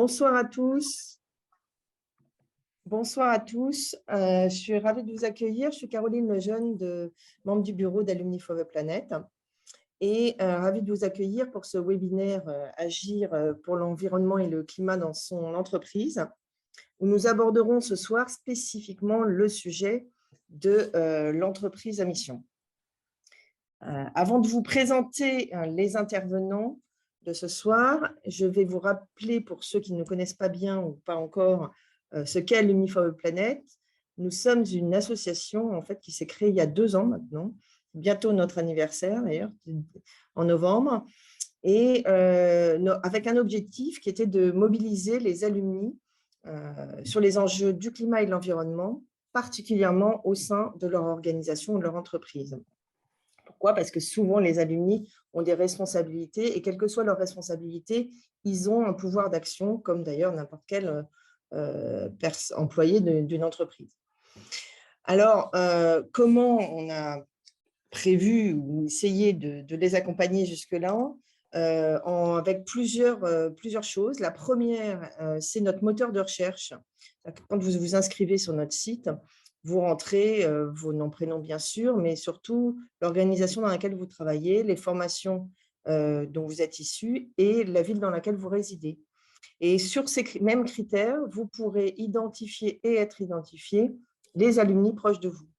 Bonsoir à tous. Bonsoir à tous. Je suis ravie de vous accueillir. Je suis Caroline Lejeune, membre du bureau d'Alumni for the Planet, et ravie de vous accueillir pour ce webinaire Agir pour l'environnement et le climat dans son entreprise, où nous aborderons ce soir spécifiquement le sujet de l'entreprise à mission. Avant de vous présenter les intervenants de ce soir, je vais vous rappeler, pour ceux qui ne connaissent pas bien ou pas encore, ce qu'est Alumni for the Planet. Nous sommes une association en fait, qui s'est créée il y a 2 ans maintenant, bientôt notre anniversaire d'ailleurs, en novembre, et avec un objectif qui était de mobiliser les alumni sur les enjeux du climat et de l'environnement, particulièrement au sein de leur organisation ou de leur entreprise. Pourquoi? Parce que souvent, les alumni ont des responsabilités et quelles que soient leurs responsabilités, ils ont un pouvoir d'action, comme d'ailleurs n'importe quel employé d'une entreprise. Alors, comment on a prévu ou essayé de les accompagner jusque-là avec plusieurs choses. La première, c'est notre moteur de recherche. Quand vous vous inscrivez sur notre site, vous rentrez vos noms, prénoms bien sûr, mais surtout l'organisation dans laquelle vous travaillez, les formations dont vous êtes issus et la ville dans laquelle vous résidez. Et sur ces mêmes critères, vous pourrez identifier et être identifié les alumni proches de vous.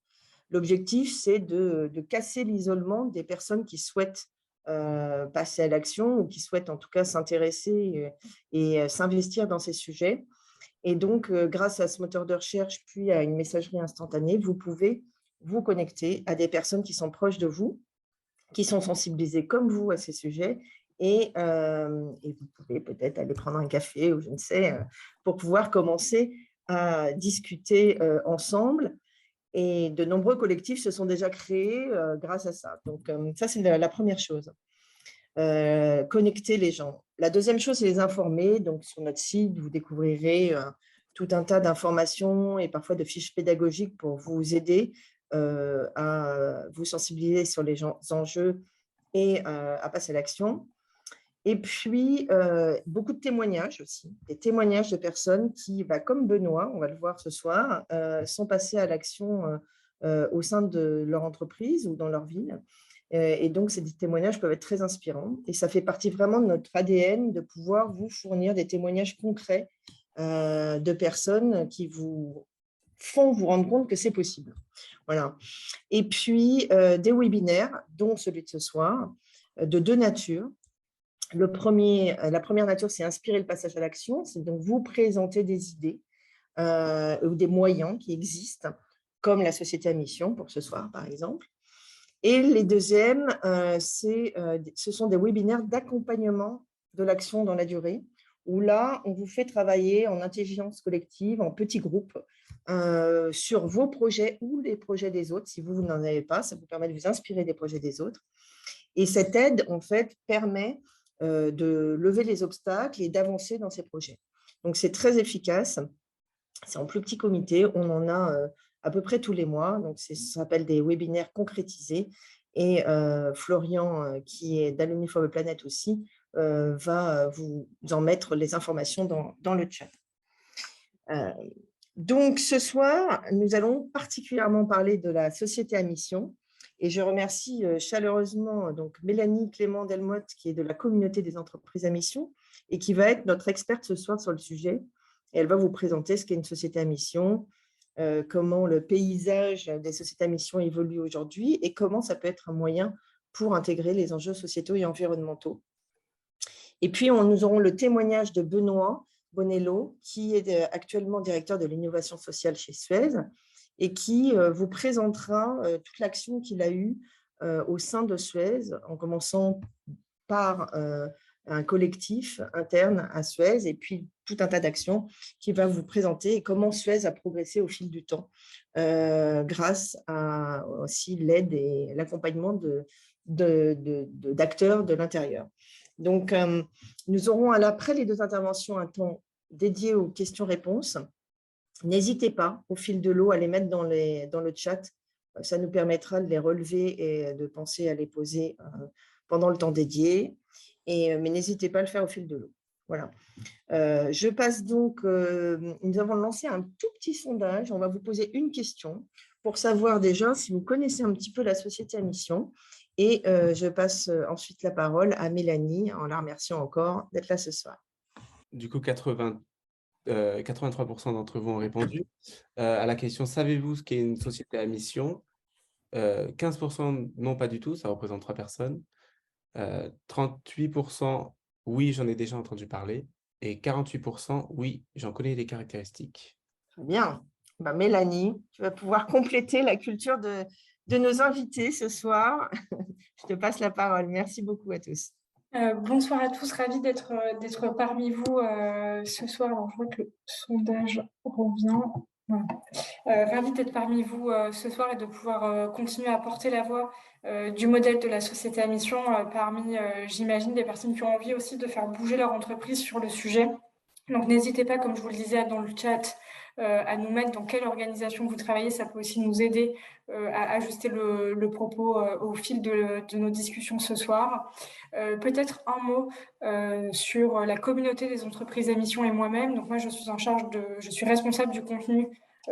L'objectif, c'est de casser l'isolement des personnes qui souhaitent passer à l'action ou qui souhaitent en tout cas s'intéresser et s'investir dans ces sujets. Et donc, grâce à ce moteur de recherche, puis à une messagerie instantanée, vous pouvez vous connecter à des personnes qui sont proches de vous, qui sont sensibilisées comme vous à ces sujets, et vous pouvez peut-être aller prendre un café ou je ne sais, pour pouvoir commencer à discuter ensemble. Et de nombreux collectifs se sont déjà créés grâce à ça. Donc, ça, c'est la première chose. Connecter les gens. La deuxième chose, c'est les informer. Donc, sur notre site, vous découvrirez tout un tas d'informations et parfois de fiches pédagogiques pour vous aider à vous sensibiliser sur les enjeux et à passer à l'action. Et puis, beaucoup de témoignages aussi, des témoignages de personnes qui, comme Benoît, on va le voir ce soir, sont passées à l'action au sein de leur entreprise ou dans leur ville. Et donc, ces témoignages peuvent être très inspirants. Et ça fait partie vraiment de notre ADN de pouvoir vous fournir des témoignages concrets de personnes qui vous font vous rendre compte que c'est possible. Voilà. Et puis, des webinaires, dont celui de ce soir, de 2 natures. La première nature, c'est inspirer le passage à l'action, c'est donc vous présenter des idées ou des moyens qui existent, comme la société à mission pour ce soir, par exemple. Et les deuxièmes, ce sont des webinaires d'accompagnement de l'action dans la durée, où là, on vous fait travailler en intelligence collective, en petits groupes, sur vos projets ou les projets des autres. Si vous n'en avez pas, ça vous permet de vous inspirer des projets des autres. Et cette aide, en fait, permet de lever les obstacles et d'avancer dans ces projets. Donc, c'est très efficace. C'est en plus petit comité. On en a à peu près tous les mois. Donc, ça s'appelle des webinaires concrétisés. Et Florian, qui est d'Alumni for the Planet aussi, va vous en mettre les informations dans le chat. Donc, ce soir, nous allons particulièrement parler de la société à mission. Et je remercie chaleureusement Mélanie Clément-Delmotte, qui est de la communauté des entreprises à mission et qui va être notre experte ce soir sur le sujet. Et elle va vous présenter ce qu'est une société à mission, comment le paysage des sociétés à mission évolue aujourd'hui et comment ça peut être un moyen pour intégrer les enjeux sociétaux et environnementaux. Et puis, nous aurons le témoignage de Benoît Bonello, qui est actuellement directeur de l'innovation sociale chez Suez et qui vous présentera toute l'action qu'il a eue au sein de Suez, en commençant par un collectif interne à Suez et puis tout un tas d'actions qui va vous présenter et comment Suez a progressé au fil du temps grâce à aussi l'aide et l'accompagnement d'acteurs de l'intérieur. Donc, nous aurons après les 2 interventions un temps dédié aux questions-réponses. N'hésitez pas, au fil de l'eau, à les mettre dans le chat. Ça nous permettra de les relever et de penser à les poser pendant le temps dédié. Mais n'hésitez pas à le faire au fil de l'eau. Voilà. Je passe donc, nous avons lancé un tout petit sondage. On va vous poser une question pour savoir déjà si vous connaissez un petit peu la société à mission. Et je passe ensuite la parole à Mélanie en la remerciant encore d'être là ce soir. Du coup, 83% d'entre vous ont répondu. À la question, savez-vous ce qu'est une société à mission? 15% non, pas du tout, ça représente 3 personnes. 38%, oui, j'en ai déjà entendu parler. Et 48%, oui, j'en connais les caractéristiques. Très bien. Bah, Mélanie, tu vas pouvoir compléter la culture de nos invités ce soir. Je te passe la parole. Merci beaucoup à tous. Bonsoir à tous, ravie d'être parmi vous ce soir. Alors, je vois que le sondage revient. Voilà. Ravie d'être parmi vous ce soir et de pouvoir continuer à porter la voix du modèle de la société à mission parmi, j'imagine, des personnes qui ont envie aussi de faire bouger leur entreprise sur le sujet. Donc n'hésitez pas, comme je vous le disais dans le chat, à nous mettre dans quelle organisation vous travaillez. Ça peut aussi nous aider à ajuster le propos au fil de nos discussions ce soir. Peut-être un mot sur la communauté des entreprises à mission et moi-même. Donc moi, je suis responsable du contenu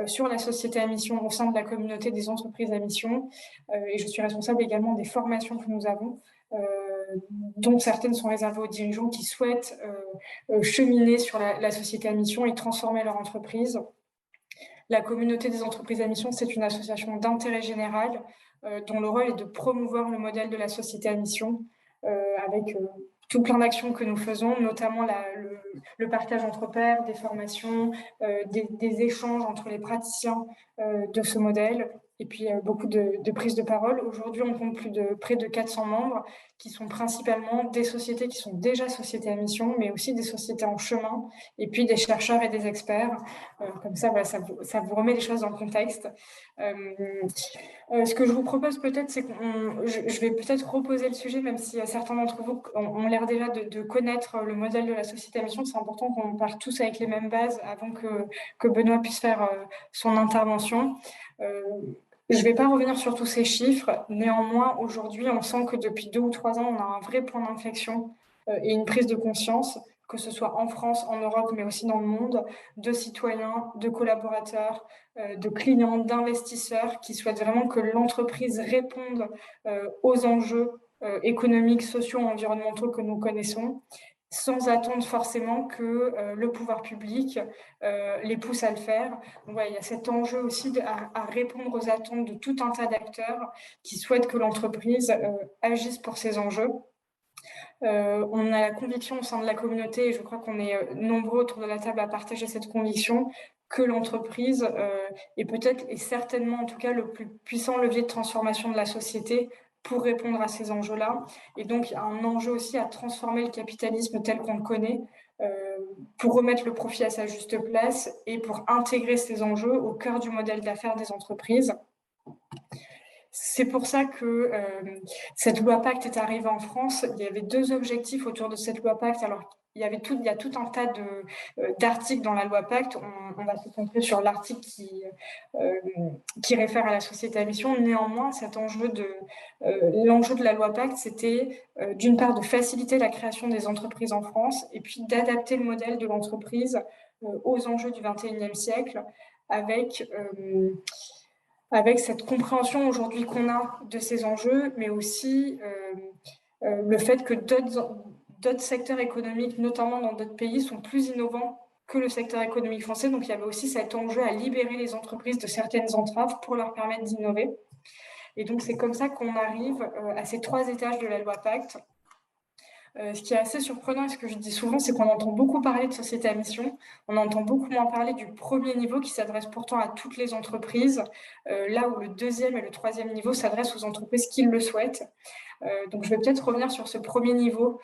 sur la société à mission au sein de la communauté des entreprises à mission. Et je suis responsable également des formations que nous avons, dont certaines sont réservées aux dirigeants qui souhaitent cheminer sur la société à mission et transformer leur entreprise. La communauté des entreprises à mission, c'est une association d'intérêt général dont le rôle est de promouvoir le modèle de la société à mission avec tout plein d'actions que nous faisons, notamment le partage entre pairs, des formations, des échanges entre les praticiens de ce modèle, et puis beaucoup de prises de parole. Aujourd'hui, on compte près de 400 membres qui sont principalement des sociétés qui sont déjà sociétés à mission, mais aussi des sociétés en chemin, et puis des chercheurs et des experts. Comme ça, voilà, ça vous remet les choses dans le contexte. Ce que je vous propose peut-être, c'est que je vais peut-être reposer le sujet, même si certains d'entre vous ont l'air déjà de connaître le modèle de la société à mission. C'est important qu'on parte tous avec les mêmes bases avant que Benoît puisse faire son intervention. Je ne vais pas revenir sur tous ces chiffres. Néanmoins, aujourd'hui, on sent que depuis 2 ou 3 ans, on a un vrai point d'inflexion et une prise de conscience, que ce soit en France, en Europe, mais aussi dans le monde, de citoyens, de collaborateurs, de clients, d'investisseurs qui souhaitent vraiment que l'entreprise réponde aux enjeux économiques, sociaux, environnementaux que nous connaissons, sans attendre forcément que le pouvoir public les pousse à le faire. Donc, voilà, il y a cet enjeu aussi à répondre aux attentes de tout un tas d'acteurs qui souhaitent que l'entreprise agisse pour ces enjeux. On a la conviction au sein de la communauté, et je crois qu'on est nombreux autour de la table à partager cette conviction, que l'entreprise est peut-être et certainement en tout cas le plus puissant levier de transformation de la société pour répondre à ces enjeux-là. Et donc, il y a un enjeu aussi à transformer le capitalisme tel qu'on le connaît pour remettre le profit à sa juste place et pour intégrer ces enjeux au cœur du modèle d'affaires des entreprises. C'est pour ça que cette loi Pacte est arrivée en France. Il y avait 2 objectifs autour de cette loi Pacte. Alors, il y a tout un tas d'articles dans la loi Pacte. On va se concentrer sur l'article qui réfère à la société à mission. Néanmoins, l'enjeu de la loi Pacte, c'était d'une part de faciliter la création des entreprises en France et puis d'adapter le modèle de l'entreprise aux enjeux du XXIe siècle avec cette compréhension aujourd'hui qu'on a de ces enjeux, mais aussi le fait que d'autres secteurs économiques, notamment dans d'autres pays, sont plus innovants que le secteur économique français. Donc, il y avait aussi cet enjeu à libérer les entreprises de certaines entraves pour leur permettre d'innover. Et donc, c'est comme ça qu'on arrive à ces 3 étages de la loi Pacte. Ce qui est assez surprenant, et ce que je dis souvent, c'est qu'on entend beaucoup parler de société à mission. On entend beaucoup moins parler du premier niveau qui s'adresse pourtant à toutes les entreprises, là où le 2e et le 3e niveau s'adressent aux entreprises qui le souhaitent. Donc, je vais peut-être revenir sur ce premier niveau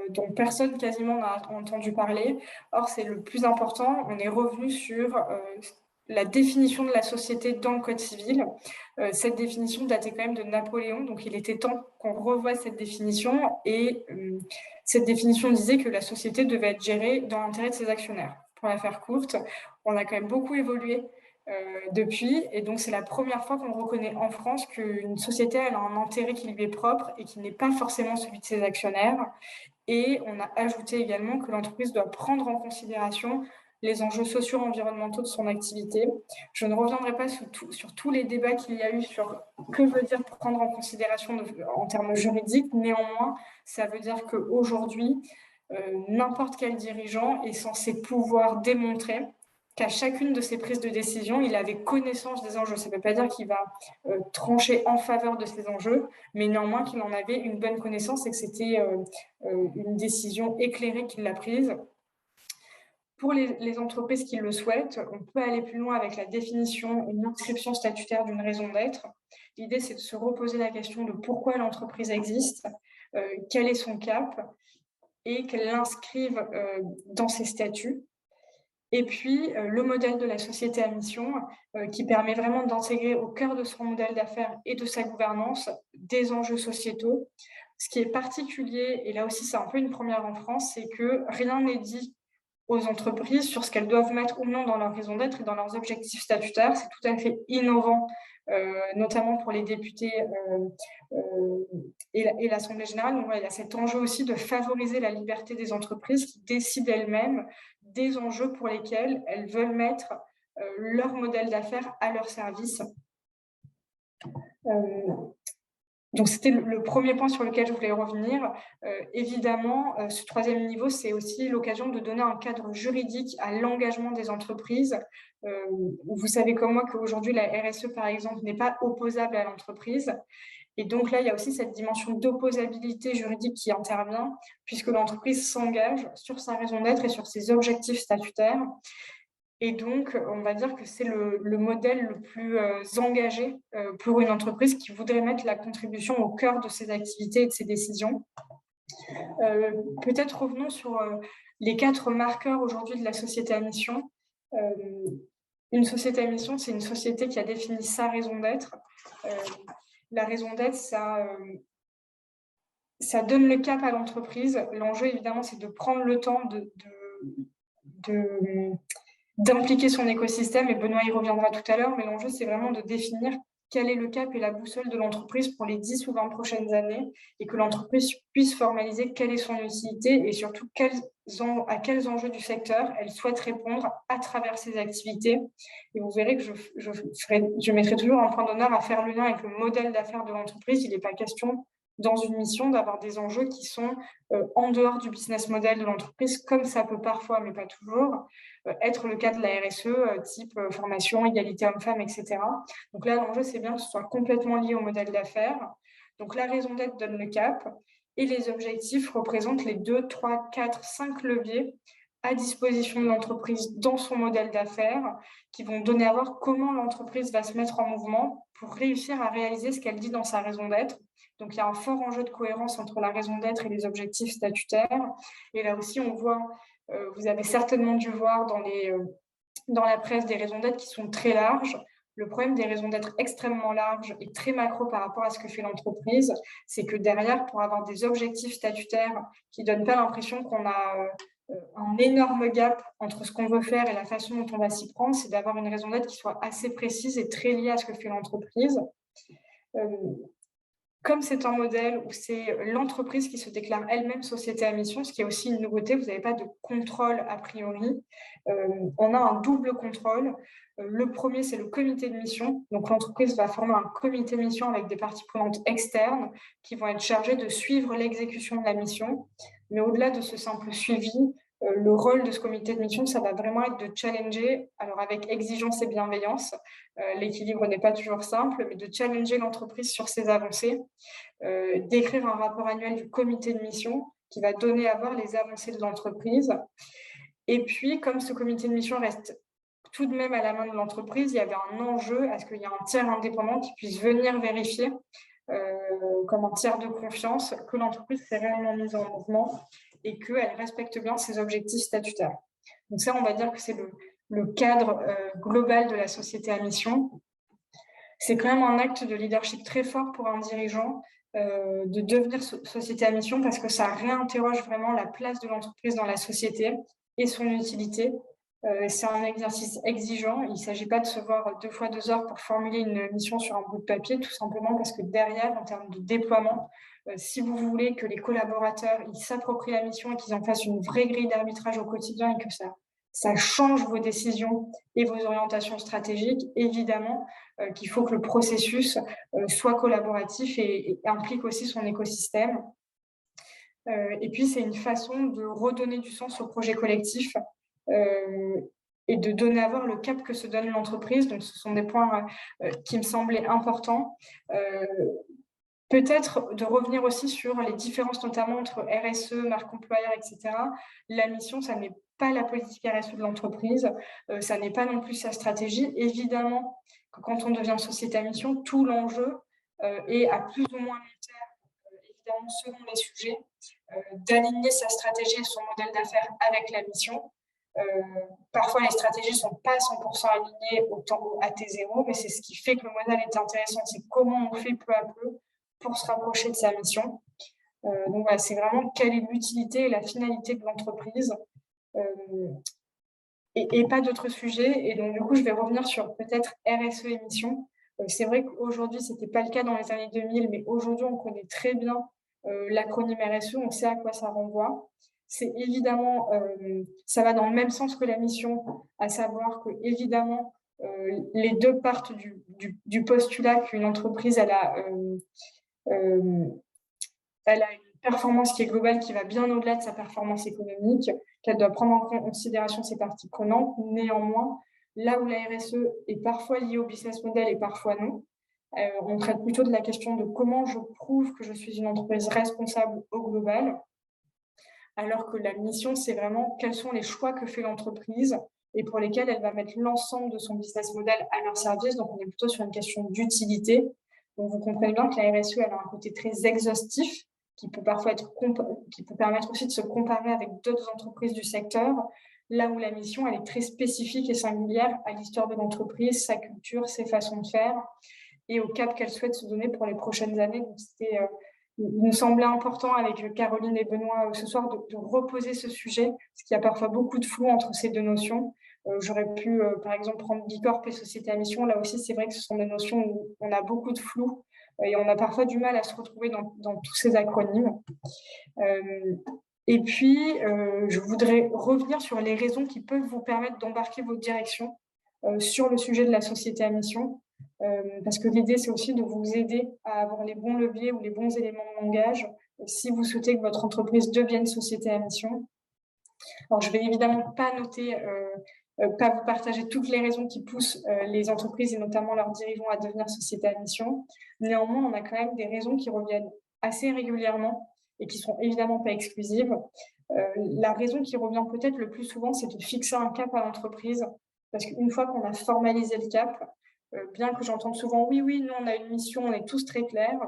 dont personne quasiment n'a entendu parler. Or, c'est le plus important. On est revenu sur la définition de la société dans le Code civil. Cette définition datait quand même de Napoléon, donc il était temps qu'on revoie cette définition. Et cette définition disait que la société devait être gérée dans l'intérêt de ses actionnaires. Pour la faire courte, on a quand même beaucoup évolué depuis, et donc c'est la première fois qu'on reconnaît en France qu'une société elle a un intérêt qui lui est propre et qui n'est pas forcément celui de ses actionnaires. Et on a ajouté également que l'entreprise doit prendre en considération les enjeux sociaux et environnementaux de son activité. Je ne reviendrai pas sur tous les débats qu'il y a eu sur que veut dire prendre en considération en termes juridiques. Néanmoins, ça veut dire qu'aujourd'hui, n'importe quel dirigeant est censé pouvoir démontrer qu'à chacune de ses prises de décision, il avait connaissance des enjeux. Ça ne veut pas dire qu'il va trancher en faveur de ces enjeux, mais néanmoins qu'il en avait une bonne connaissance et que c'était une décision éclairée qu'il l'a prise. Pour les entreprises qui le souhaitent, on peut aller plus loin avec la définition et l'inscription statutaire d'une raison d'être. L'idée, c'est de se reposer la question de pourquoi l'entreprise existe, quel est son cap, et qu'elle l'inscrive dans ses statuts. Et puis, le modèle de la société à mission qui permet vraiment d'intégrer au cœur de son modèle d'affaires et de sa gouvernance des enjeux sociétaux. Ce qui est particulier, et là aussi c'est un peu une première en France, c'est que rien n'est dit aux entreprises sur ce qu'elles doivent mettre ou non dans leur raison d'être et dans leurs objectifs statutaires. C'est tout à fait innovant, notamment pour les députés et l'Assemblée générale. Donc, il y a cet enjeu aussi de favoriser la liberté des entreprises qui décident elles-mêmes des enjeux pour lesquels elles veulent mettre leur modèle d'affaires à leur service. Donc, c'était le premier point sur lequel je voulais revenir. Évidemment, ce troisième niveau, c'est aussi l'occasion de donner un cadre juridique à l'engagement des entreprises. Vous savez comme moi qu'aujourd'hui, la RSE, par exemple, n'est pas opposable à l'entreprise. Et donc là, il y a aussi cette dimension d'opposabilité juridique qui intervient, puisque l'entreprise s'engage sur sa raison d'être et sur ses objectifs statutaires. Et donc, on va dire que c'est le modèle le plus engagé pour une entreprise qui voudrait mettre la contribution au cœur de ses activités et de ses décisions. Peut-être revenons sur les 4 marqueurs aujourd'hui de la société à mission. Une société à mission, c'est une société qui a défini sa raison d'être. La raison d'être, ça donne le cap à l'entreprise. L'enjeu, évidemment, c'est de prendre le temps d'impliquer son écosystème, et Benoît y reviendra tout à l'heure, mais l'enjeu, c'est vraiment de définir quel est le cap et la boussole de l'entreprise pour les 10 ou 20 prochaines années, et que l'entreprise puisse formaliser quelle est son utilité et surtout à quels enjeux du secteur elle souhaite répondre à travers ses activités. Et vous verrez que je mettrai toujours un point d'honneur à faire le lien avec le modèle d'affaires de l'entreprise. Il n'est pas question dans une mission d'avoir des enjeux qui sont en dehors du business model de l'entreprise, comme ça peut parfois, mais pas toujours, être le cas de la RSE, type formation, égalité homme-femme, etc. Donc là, l'enjeu, c'est bien que ce soit complètement lié au modèle d'affaires. Donc la raison d'être donne le cap, et les objectifs représentent les 2, 3, 4, 5 leviers à disposition de l'entreprise dans son modèle d'affaires, qui vont donner à voir comment l'entreprise va se mettre en mouvement pour réussir à réaliser ce qu'elle dit dans sa raison d'être. Donc, il y a un fort enjeu de cohérence entre la raison d'être et les objectifs statutaires. Et là aussi, on voit, vous avez certainement dû voir dans la presse des raisons d'être qui sont très larges. Le problème des raisons d'être extrêmement larges et très macro par rapport à ce que fait l'entreprise, c'est que derrière, pour avoir des objectifs statutaires qui ne donnent pas l'impression qu'on a un énorme gap entre ce qu'on veut faire et la façon dont on va s'y prendre, c'est d'avoir une raison d'être qui soit assez précise et très liée à ce que fait l'entreprise. Comme c'est un modèle où c'est l'entreprise qui se déclare elle-même société à mission, ce qui est aussi une nouveauté, vous n'avez pas de contrôle a priori. On a un double contrôle. Le premier, c'est le comité de mission. Donc, l'entreprise va former un comité de mission avec des parties prenantes externes qui vont être chargées de suivre l'exécution de la mission. Mais au-delà de ce simple suivi, le rôle de ce comité de mission, ça va vraiment être de challenger, alors avec exigence et bienveillance, l'équilibre n'est pas toujours simple, mais de challenger l'entreprise sur ses avancées, d'écrire un rapport annuel du comité de mission qui va donner à voir les avancées de l'entreprise. Et puis, comme ce comité de mission reste tout de même à la main de l'entreprise, il y avait un enjeu à ce qu'il y ait un tiers indépendant qui puisse venir vérifier, comme un tiers de confiance, que l'entreprise s'est réellement mise en mouvement et qu'elle respecte bien ses objectifs statutaires. Donc ça, on va dire que c'est le cadre global de la société à mission. C'est quand même un acte de leadership très fort pour un dirigeant de devenir société à mission, parce que ça réinterroge vraiment la place de l'entreprise dans la société et son utilité. C'est un exercice exigeant. Il ne s'agit pas de se voir 2 fois 2 heures pour formuler une mission sur un bout de papier, tout simplement parce que derrière, en termes de déploiement, Si vous voulez que les collaborateurs ils s'approprient la mission et qu'ils en fassent une vraie grille d'arbitrage au quotidien et que ça change vos décisions et vos orientations stratégiques, évidemment qu'il faut que le processus soit collaboratif et implique aussi son écosystème. Et puis, c'est une façon de redonner du sens au projet collectif et de donner à voir le cap que se donne l'entreprise. Donc, ce sont des points qui me semblaient importants. Peut-être de revenir aussi sur les différences, notamment entre RSE, marque employeur, etc. La mission, ça n'est pas la politique RSE de l'entreprise, ça n'est pas non plus sa stratégie. Évidemment que quand on devient société à mission, tout l'enjeu est à plus ou moins long terme, évidemment selon les sujets, d'aligner sa stratégie et son modèle d'affaires avec la mission. Parfois, les stratégies ne sont pas 100% alignées à T0, mais c'est ce qui fait que le modèle est intéressant. C'est comment on fait peu à peu pour se rapprocher de sa mission. Donc voilà, c'est vraiment quelle est l'utilité et la finalité de l'entreprise et pas d'autres sujets. Et donc, du coup, je vais revenir sur peut-être RSE émissions. C'est vrai qu'aujourd'hui, ce n'était pas le cas dans les années 2000, mais aujourd'hui, on connaît très bien l'acronyme RSE, on sait à quoi ça renvoie. C'est évidemment, ça va dans le même sens que la mission, à savoir que, évidemment, les deux partent du postulat qu'une entreprise, elle a une performance qui est globale, qui va bien au-delà de sa performance économique, qu'elle doit prendre en considération ses parties prenantes. Néanmoins, là où la RSE est parfois liée au business model et parfois non, on traite plutôt de la question de comment je prouve que je suis une entreprise responsable au global, alors que la mission, c'est vraiment quels sont les choix que fait l'entreprise et pour lesquels elle va mettre l'ensemble de son business model à leur service. Donc, on est plutôt sur une question d'utilité. Donc, vous comprenez bien que la RSE, elle a un côté très exhaustif qui peut parfois qui peut permettre aussi de se comparer avec d'autres entreprises du secteur, là où la mission, elle est très spécifique et singulière à l'histoire de l'entreprise, sa culture, ses façons de faire et au cap qu'elle souhaite se donner pour les prochaines années. Donc, il nous semblait important avec Caroline et Benoît ce soir de reposer ce sujet, parce qu'il y a parfois beaucoup de flou entre ces deux notions. J'aurais pu, par exemple, prendre Bicorp et Société à mission. Là aussi, c'est vrai que ce sont des notions où on a beaucoup de flou et on a parfois du mal à se retrouver dans tous ces acronymes. Et puis, je voudrais revenir sur les raisons qui peuvent vous permettre d'embarquer votre direction sur le sujet de la société à mission. Parce que l'idée, c'est aussi de vous aider à avoir les bons leviers ou les bons éléments de langage si vous souhaitez que votre entreprise devienne société à mission. Alors, je ne vais évidemment pas pas vous partager toutes les raisons qui poussent les entreprises et notamment leurs dirigeants à devenir société à mission. Néanmoins, on a quand même des raisons qui reviennent assez régulièrement et qui ne sont évidemment pas exclusives. La raison qui revient peut-être le plus souvent, c'est de fixer un cap à l'entreprise. Parce qu'une fois qu'on a formalisé le cap, bien que j'entende souvent « oui, nous, on a une mission, on est tous très clairs »,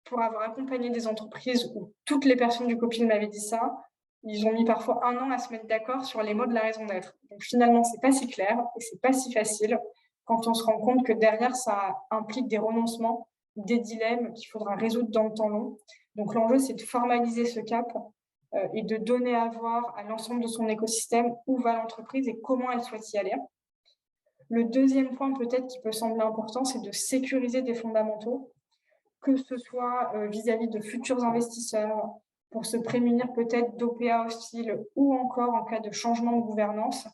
pour avoir accompagné des entreprises où toutes les personnes du COPIL m'avaient dit ça, ils ont mis parfois 1 an à se mettre d'accord sur les mots de la raison d'être. Donc finalement, ce n'est pas si clair et ce n'est pas si facile quand on se rend compte que derrière, ça implique des renoncements, des dilemmes qu'il faudra résoudre dans le temps long. Donc l'enjeu, c'est de formaliser ce cap et de donner à voir à l'ensemble de son écosystème où va l'entreprise et comment elle souhaite y aller. Le deuxième point peut-être qui peut sembler important, c'est de sécuriser des fondamentaux, que ce soit vis-à-vis de futurs investisseurs, pour se prémunir peut-être d'OPA hostiles ou encore en cas de changement de gouvernance.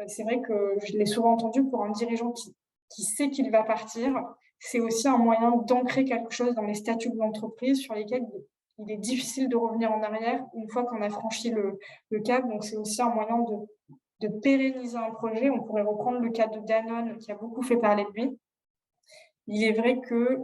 C'est vrai que je l'ai souvent entendu pour un dirigeant qui sait qu'il va partir, c'est aussi un moyen d'ancrer quelque chose dans les statuts de l'entreprise sur lesquels il est difficile de revenir en arrière une fois qu'on a franchi le cap. Donc, c'est aussi un moyen de pérenniser un projet. On pourrait reprendre le cas de Danone qui a beaucoup fait parler de lui. Il est vrai que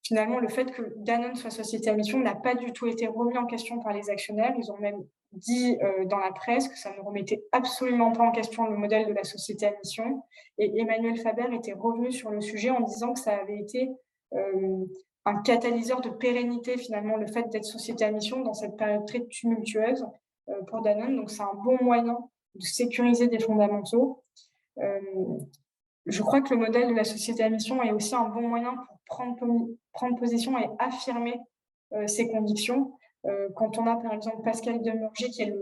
finalement, le fait que Danone soit société à mission n'a pas du tout été remis en question par les actionnaires. Ils ont même dit dans la presse que ça ne remettait absolument pas en question le modèle de la société à mission. Et Emmanuel Faber était revenu sur le sujet en disant que ça avait été un catalyseur de pérennité, finalement, le fait d'être société à mission dans cette période très tumultueuse pour Danone. Donc, c'est un bon moyen de sécuriser des fondamentaux. Je crois que le modèle de la société à mission est aussi un bon moyen pour prendre position et affirmer ses convictions. Quand on a par exemple Pascal Demurgy, qui est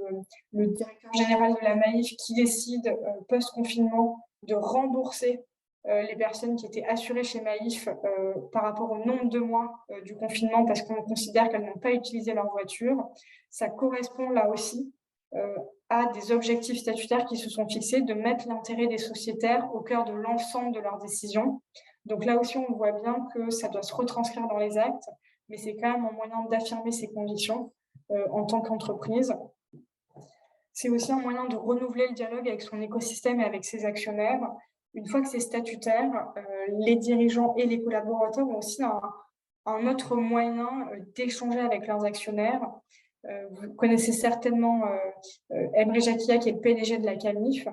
le directeur général de la Maïf, qui décide post-confinement de rembourser les personnes qui étaient assurées chez Maïf par rapport au nombre de mois du confinement parce qu'on considère qu'elles n'ont pas utilisé leur voiture. Ça correspond là aussi à des objectifs statutaires qui se sont fixés de mettre l'intérêt des sociétaires au cœur de l'ensemble de leurs décisions. Donc là aussi, on voit bien que ça doit se retranscrire dans les actes, mais c'est quand même un moyen d'affirmer ses convictions en tant qu'entreprise. C'est aussi un moyen de renouveler le dialogue avec son écosystème et avec ses actionnaires. Une fois que c'est statutaire, les dirigeants et les collaborateurs ont aussi un autre moyen d'échanger avec leurs actionnaires. Vous connaissez certainement Emre Jakia, qui est le PDG de la Camif.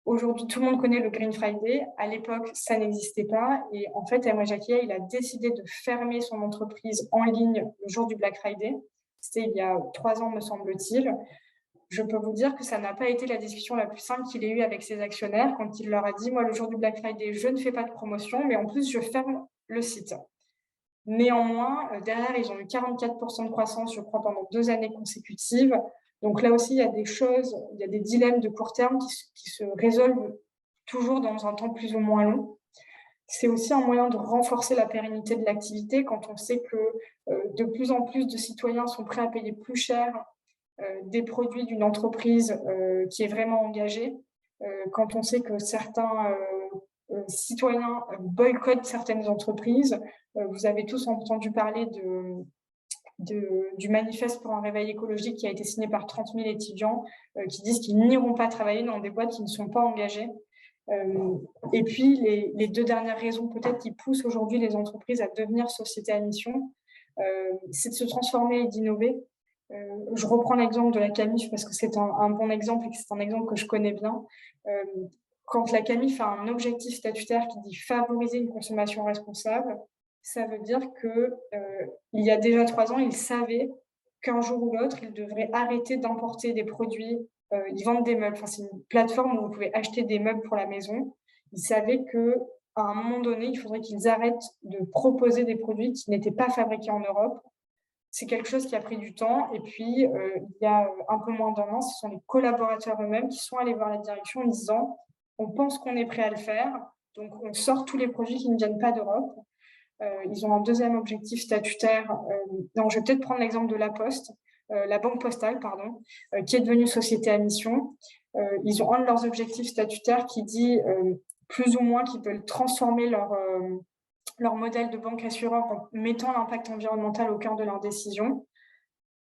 Aujourd'hui, tout le monde connaît le Green Friday. À l'époque, ça n'existait pas. Et en fait, Emre Jakia, il a décidé de fermer son entreprise en ligne le jour du Black Friday. C'était il y a 3 ans, me semble-t-il. Je peux vous dire que ça n'a pas été la discussion la plus simple qu'il ait eue avec ses actionnaires quand il leur a dit « Moi, le jour du Black Friday, je ne fais pas de promotion, mais en plus, je ferme le site ». Néanmoins, derrière, ils ont eu 44% de croissance, je crois, pendant 2 années consécutives. Donc là aussi, il y a des choses, il y a des dilemmes de court terme qui se résolvent toujours dans un temps plus ou moins long. C'est aussi un moyen de renforcer la pérennité de l'activité quand on sait que de plus en plus de citoyens sont prêts à payer plus cher des produits d'une entreprise qui est vraiment engagée, quand on sait que certains citoyens boycottent certaines entreprises. Vous avez tous entendu parler du manifeste pour un réveil écologique qui a été signé par 30 000 étudiants qui disent qu'ils n'iront pas travailler dans des boîtes qui ne sont pas engagées. Et puis, les 2 dernières raisons peut-être qui poussent aujourd'hui les entreprises à devenir société à mission, c'est de se transformer et d'innover. Je reprends l'exemple de la Camif parce que c'est un bon exemple et que c'est un exemple que je connais bien. Quand la Camif a un objectif statutaire qui dit favoriser une consommation responsable, ça veut dire qu'il y a déjà 3 ans, ils savaient qu'un jour ou l'autre, ils devraient arrêter d'importer des produits. Ils vendent des meubles. Enfin, c'est une plateforme où vous pouvez acheter des meubles pour la maison. Ils savaient qu'à un moment donné, il faudrait qu'ils arrêtent de proposer des produits qui n'étaient pas fabriqués en Europe. C'est quelque chose qui a pris du temps. Et puis, il y a un peu moins d'1 an, ce sont les collaborateurs eux-mêmes qui sont allés voir la direction en disant « On pense qu'on est prêt à le faire, donc on sort tous les produits qui ne viennent pas d'Europe ». Ils ont un deuxième objectif statutaire. Non, je vais peut-être prendre l'exemple de La Poste, la Banque Postale, pardon, qui est devenue société à mission. Ils ont un de leurs objectifs statutaires qui dit plus ou moins qu'ils veulent transformer leur modèle de banque assureur en mettant l'impact environnemental au cœur de leurs décisions.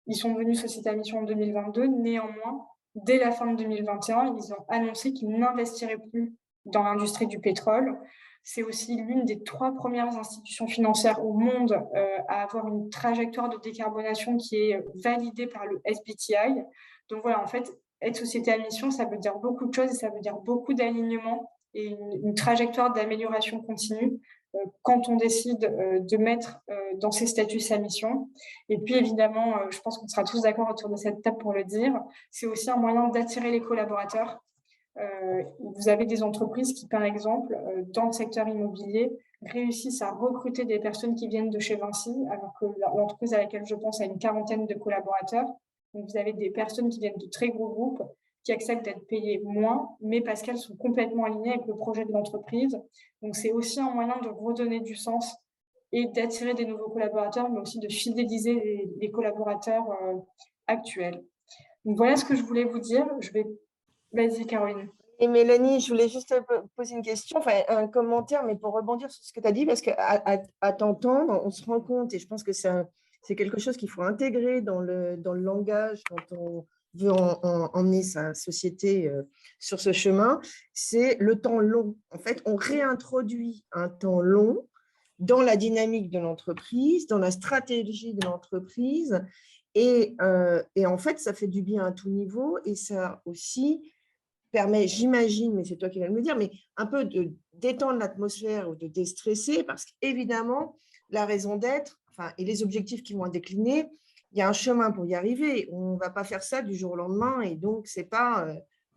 Ils sont devenus société à mission en 2022. Néanmoins, dès la fin de 2021, ils ont annoncé qu'ils n'investiraient plus dans l'industrie du pétrole. C'est aussi l'une des 3 premières institutions financières au monde à avoir une trajectoire de décarbonation qui est validée par le SBTI. Donc voilà, en fait, être société à mission, ça veut dire beaucoup de choses et ça veut dire beaucoup d'alignement et une trajectoire d'amélioration continue quand on décide de mettre dans ces statuts sa mission. Et puis évidemment, je pense qu'on sera tous d'accord autour de cette table pour le dire, c'est aussi un moyen d'attirer les collaborateurs. Vous avez des entreprises qui, par exemple, dans le secteur immobilier, réussissent à recruter des personnes qui viennent de chez Vinci, alors que l'entreprise à laquelle je pense a une 40aine de collaborateurs. Donc, vous avez des personnes qui viennent de très gros groupes qui acceptent d'être payées moins, mais parce qu'elles sont complètement alignées avec le projet de l'entreprise. Donc, c'est aussi un moyen de redonner du sens et d'attirer des nouveaux collaborateurs, mais aussi de fidéliser les collaborateurs actuels. Donc, voilà ce que je voulais vous dire. Vas-y, Caroline. Et Mélanie, je voulais juste poser une question, enfin un commentaire, mais pour rebondir sur ce que tu as dit, parce qu'à t'entendre, on se rend compte, et je pense que c'est quelque chose qu'il faut intégrer dans le langage quand on veut emmener sa société sur ce chemin, c'est le temps long. En fait, on réintroduit un temps long dans la dynamique de l'entreprise, dans la stratégie de l'entreprise, et en fait, ça fait du bien à tout niveau, et ça aussi permet, j'imagine, mais c'est toi qui vas me le dire, mais un peu de détendre l'atmosphère ou de déstresser, parce qu'évidemment, la raison d'être et les objectifs qui vont décliner, il y a un chemin pour y arriver. On ne va pas faire ça du jour au lendemain, et donc, ce n'est pas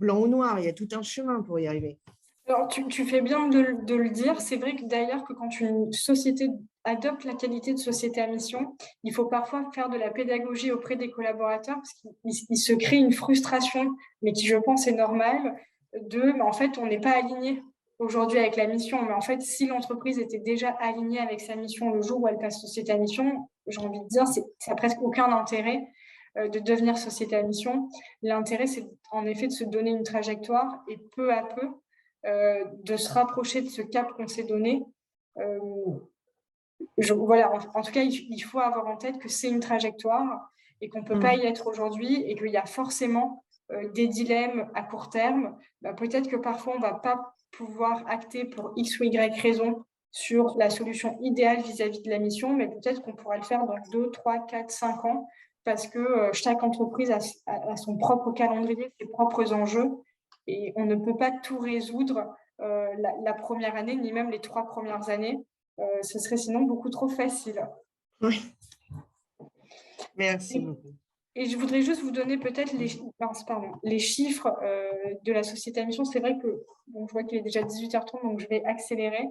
blanc ou noir, il y a tout un chemin pour y arriver. Alors, tu fais bien de le dire. C'est vrai que d'ailleurs, que quand une société adopte la qualité de société à mission, il faut parfois faire de la pédagogie auprès des collaborateurs parce qu'il se crée une frustration, mais qui, je pense, est normale, en fait, on n'est pas aligné aujourd'hui avec la mission. Mais en fait, si l'entreprise était déjà alignée avec sa mission le jour où elle passe société à mission, j'ai envie de dire, ça n'a presque aucun intérêt de devenir société à mission. L'intérêt, c'est en effet de se donner une trajectoire et peu à peu de se rapprocher de ce cap qu'on s'est donné. Voilà, en tout cas, il faut avoir en tête que c'est une trajectoire et qu'on ne peut pas y être aujourd'hui et qu'il y a forcément des dilemmes à court terme. Peut-être que parfois, on ne va pas pouvoir acter pour X ou Y raison sur la solution idéale vis-à-vis de la mission, mais peut-être qu'on pourra le faire dans 2, 3, 4, 5 ans parce que chaque entreprise a son propre calendrier, ses propres enjeux et on ne peut pas tout résoudre la première année, ni même les 3 premières années. Ce serait sinon beaucoup trop facile. Oui. Merci beaucoup. Et je voudrais juste vous donner peut-être les chiffres de la société à mission. C'est vrai que je vois qu'il est déjà 18h30, donc je vais accélérer.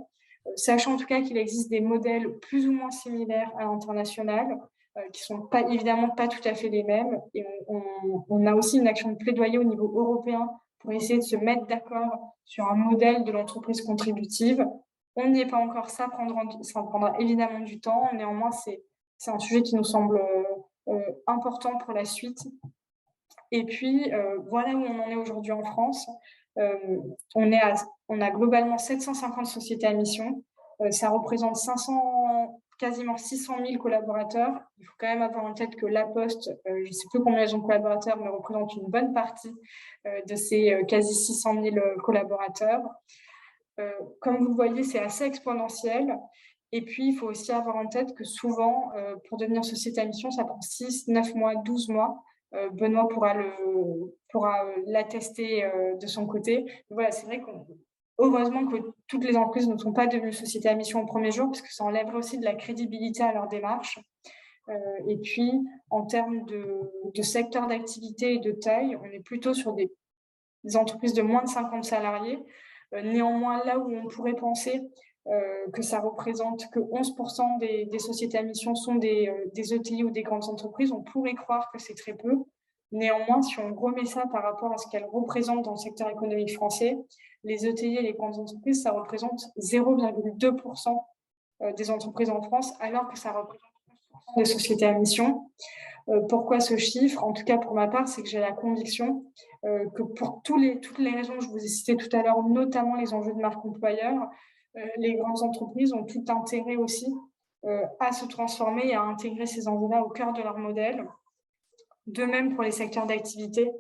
Sachant en tout cas qu'il existe des modèles plus ou moins similaires à l'international, qui ne sont évidemment pas tout à fait les mêmes. Et on a aussi une action de plaidoyer au niveau européen pour essayer de se mettre d'accord sur un modèle de l'entreprise contributive. On n'y est pas encore, ça prendra évidemment du temps. Néanmoins, c'est un sujet qui nous semble important pour la suite. Et puis, voilà où on en est aujourd'hui en France. On a globalement 750 sociétés à mission. Ça représente quasiment 600 000 collaborateurs. Il faut quand même avoir en tête que La Poste, je ne sais plus combien ils ont de collaborateurs, mais représente une bonne partie de ces quasi 600 000 collaborateurs. Comme vous le voyez, c'est assez exponentiel. Et puis, il faut aussi avoir en tête que souvent, pour devenir société à mission, ça prend 6, 9 mois, 12 mois. Benoît pourra l'attester de son côté. Voilà, c'est vrai heureusement que toutes les entreprises ne sont pas devenues société à mission au premier jour, parce que ça enlèverait aussi de la crédibilité à leur démarche. Et puis, en termes de secteur d'activité et de taille, on est plutôt sur des entreprises de moins de 50 salariés. Néanmoins, là où on pourrait penser que ça représente que 11% des sociétés à mission sont des ETI ou des grandes entreprises, on pourrait croire que c'est très peu. Néanmoins, si on remet ça par rapport à ce qu'elles représentent dans le secteur économique français, les ETI et les grandes entreprises, ça représente 0,2% des entreprises en France, alors que ça représente 11% des sociétés à mission. Pourquoi ce chiffre? En tout cas, pour ma part, c'est que j'ai la conviction que pour toutes les raisons que je vous ai citées tout à l'heure, notamment les enjeux de marque employeur, les grandes entreprises ont tout intérêt aussi à se transformer et à intégrer ces enjeux-là au cœur de leur modèle. De même pour les secteurs d'activité,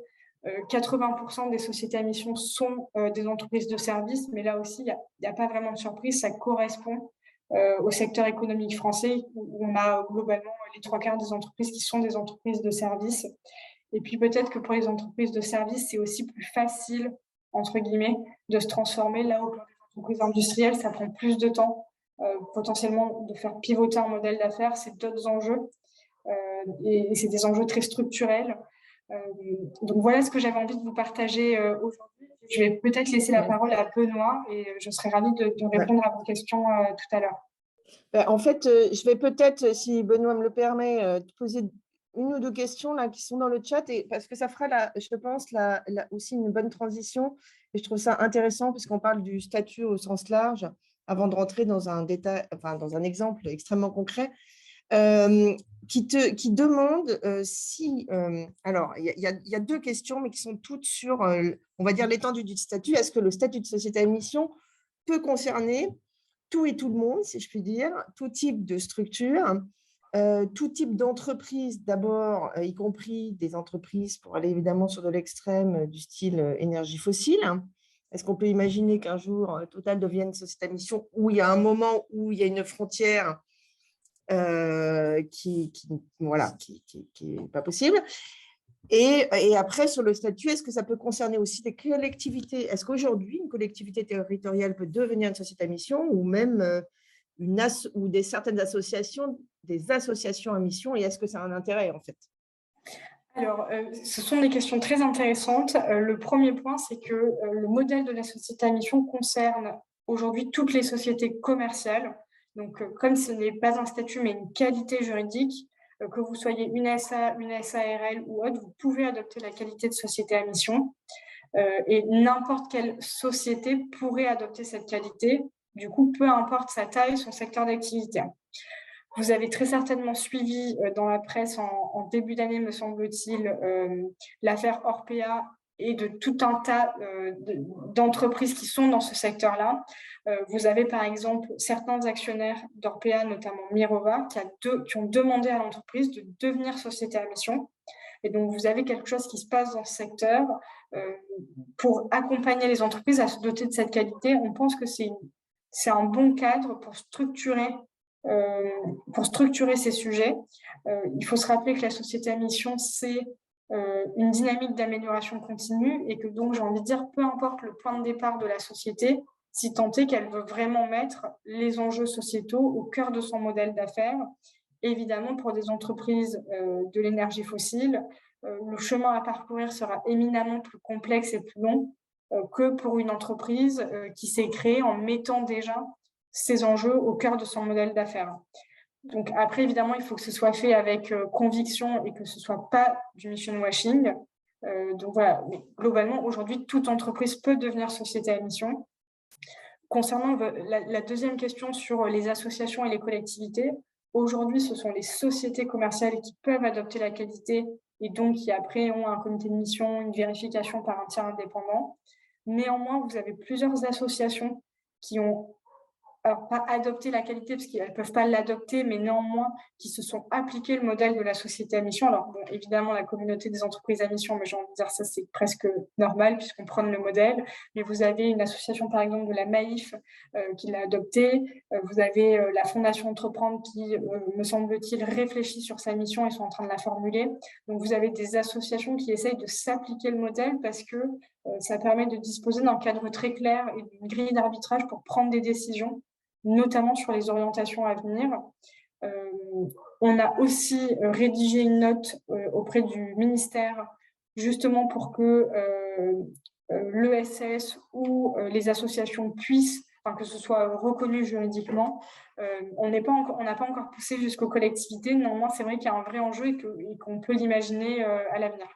80% des sociétés à mission sont des entreprises de services, mais là aussi, il n'y a pas vraiment de surprise, ça correspond au secteur économique français où on a globalement les 3/4 des entreprises qui sont des entreprises de services. Et puis peut-être que pour les entreprises de services, c'est aussi plus facile, entre guillemets, de se transformer. Là où pour les entreprises industrielles, ça prend plus de temps, potentiellement de faire pivoter un modèle d'affaires, c'est d'autres enjeux. Et c'est des enjeux très structurels. Donc voilà ce que j'avais envie de vous partager aujourd'hui. Je vais peut-être laisser la parole à Benoît et je serai ravie de répondre à vos questions tout à l'heure. En fait, je vais peut-être, si Benoît me le permet, te poser une ou deux questions là, qui sont dans le chat, parce que ça fera, je pense, aussi une bonne transition. Et je trouve ça intéressant puisqu'on parle du statut au sens large, avant de rentrer dans un détail, enfin, dans un exemple extrêmement concret. Qui demande si… alors, il y a deux questions, mais qui sont toutes sur, on va dire, l'étendue du statut. Est-ce que le statut de société à mission peut concerner tout et tout le monde, si je puis dire, tout type de structure, tout type d'entreprise, d'abord, y compris des entreprises, pour aller évidemment sur de l'extrême, du style énergie fossile. Est-ce qu'on peut imaginer qu'un jour, Total devienne société à mission, où il y a un moment où il y a une frontière qui est pas possible. Et après, sur le statut, est-ce que ça peut concerner aussi des collectivités? Est-ce qu'aujourd'hui, une collectivité territoriale peut devenir une société à mission ou même certaines associations, des associations à mission? Et est-ce que ça a un intérêt, en fait? Alors, ce sont des questions très intéressantes. Le premier point, c'est que le modèle de la société à mission concerne aujourd'hui toutes les sociétés commerciales. Donc, comme ce n'est pas un statut, mais une qualité juridique, que vous soyez une SA, une SARL ou autre, vous pouvez adopter la qualité de société à mission. Et n'importe quelle société pourrait adopter cette qualité, du coup, peu importe sa taille, son secteur d'activité. Vous avez très certainement suivi dans la presse en début d'année, me semble-t-il, l'affaire Orpea et de tout un tas d'entreprises qui sont dans ce secteur-là. Vous avez par exemple certains actionnaires d'Orpea, notamment Mirova, qui ont demandé à l'entreprise de devenir société à mission. Et donc, vous avez quelque chose qui se passe dans ce secteur pour accompagner les entreprises à se doter de cette qualité. On pense que c'est un bon cadre pour structurer ces sujets. Il faut se rappeler que la société à mission, c'est une dynamique d'amélioration continue et que donc, j'ai envie de dire, peu importe le point de départ de la société, si tant est qu'elle veut vraiment mettre les enjeux sociétaux au cœur de son modèle d'affaires. Évidemment, pour des entreprises de l'énergie fossile, le chemin à parcourir sera éminemment plus complexe et plus long que pour une entreprise qui s'est créée en mettant déjà ces enjeux au cœur de son modèle d'affaires. Donc après, évidemment, il faut que ce soit fait avec conviction et que ce ne soit pas du mission washing. Donc voilà, mais globalement, aujourd'hui, toute entreprise peut devenir société à mission. Concernant la deuxième question sur les associations et les collectivités, aujourd'hui, ce sont les sociétés commerciales qui peuvent adopter la qualité et donc qui après ont un comité de mission, une vérification par un tiers indépendant. Néanmoins, vous avez plusieurs associations qui ont, alors pas adopté la qualité parce qu'elles ne peuvent pas l'adopter, mais néanmoins qui se sont appliquées le modèle de la société à mission. Alors bon, évidemment, la communauté des entreprises à mission, mais j'ai envie de dire ça, c'est presque normal puisqu'on prend le modèle. Mais vous avez une association, par exemple, de la Maïf qui l'a adopté. Vous avez la Fondation Entreprendre qui, me semble-t-il, réfléchit sur sa mission et sont en train de la formuler. Donc, vous avez des associations qui essayent de s'appliquer le modèle parce que ça permet de disposer d'un cadre très clair et d'une grille d'arbitrage pour prendre des décisions, notamment sur les orientations à venir. On a aussi rédigé une note auprès du ministère, justement pour que l'ESS ou les associations puissent, enfin, que ce soit reconnu juridiquement. On n'a pas encore poussé jusqu'aux collectivités. Néanmoins, c'est vrai qu'il y a un vrai enjeu et qu'on peut l'imaginer à l'avenir.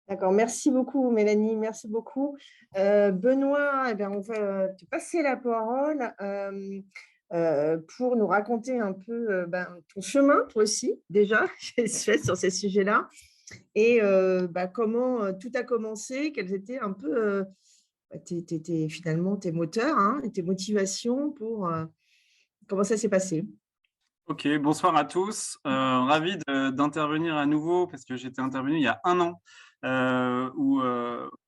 D'accord, merci beaucoup Mélanie, merci beaucoup. Benoît, eh bien, on va te passer la parole pour nous raconter un peu ton chemin, toi aussi, déjà, sur ces sujets-là, et comment tout a commencé, quels étaient un peu finalement tes moteurs, hein, et tes motivations pour comment ça s'est passé. Ok, bonsoir à tous. Ravi d'intervenir à nouveau parce que j'étais intervenu il y a 1 an où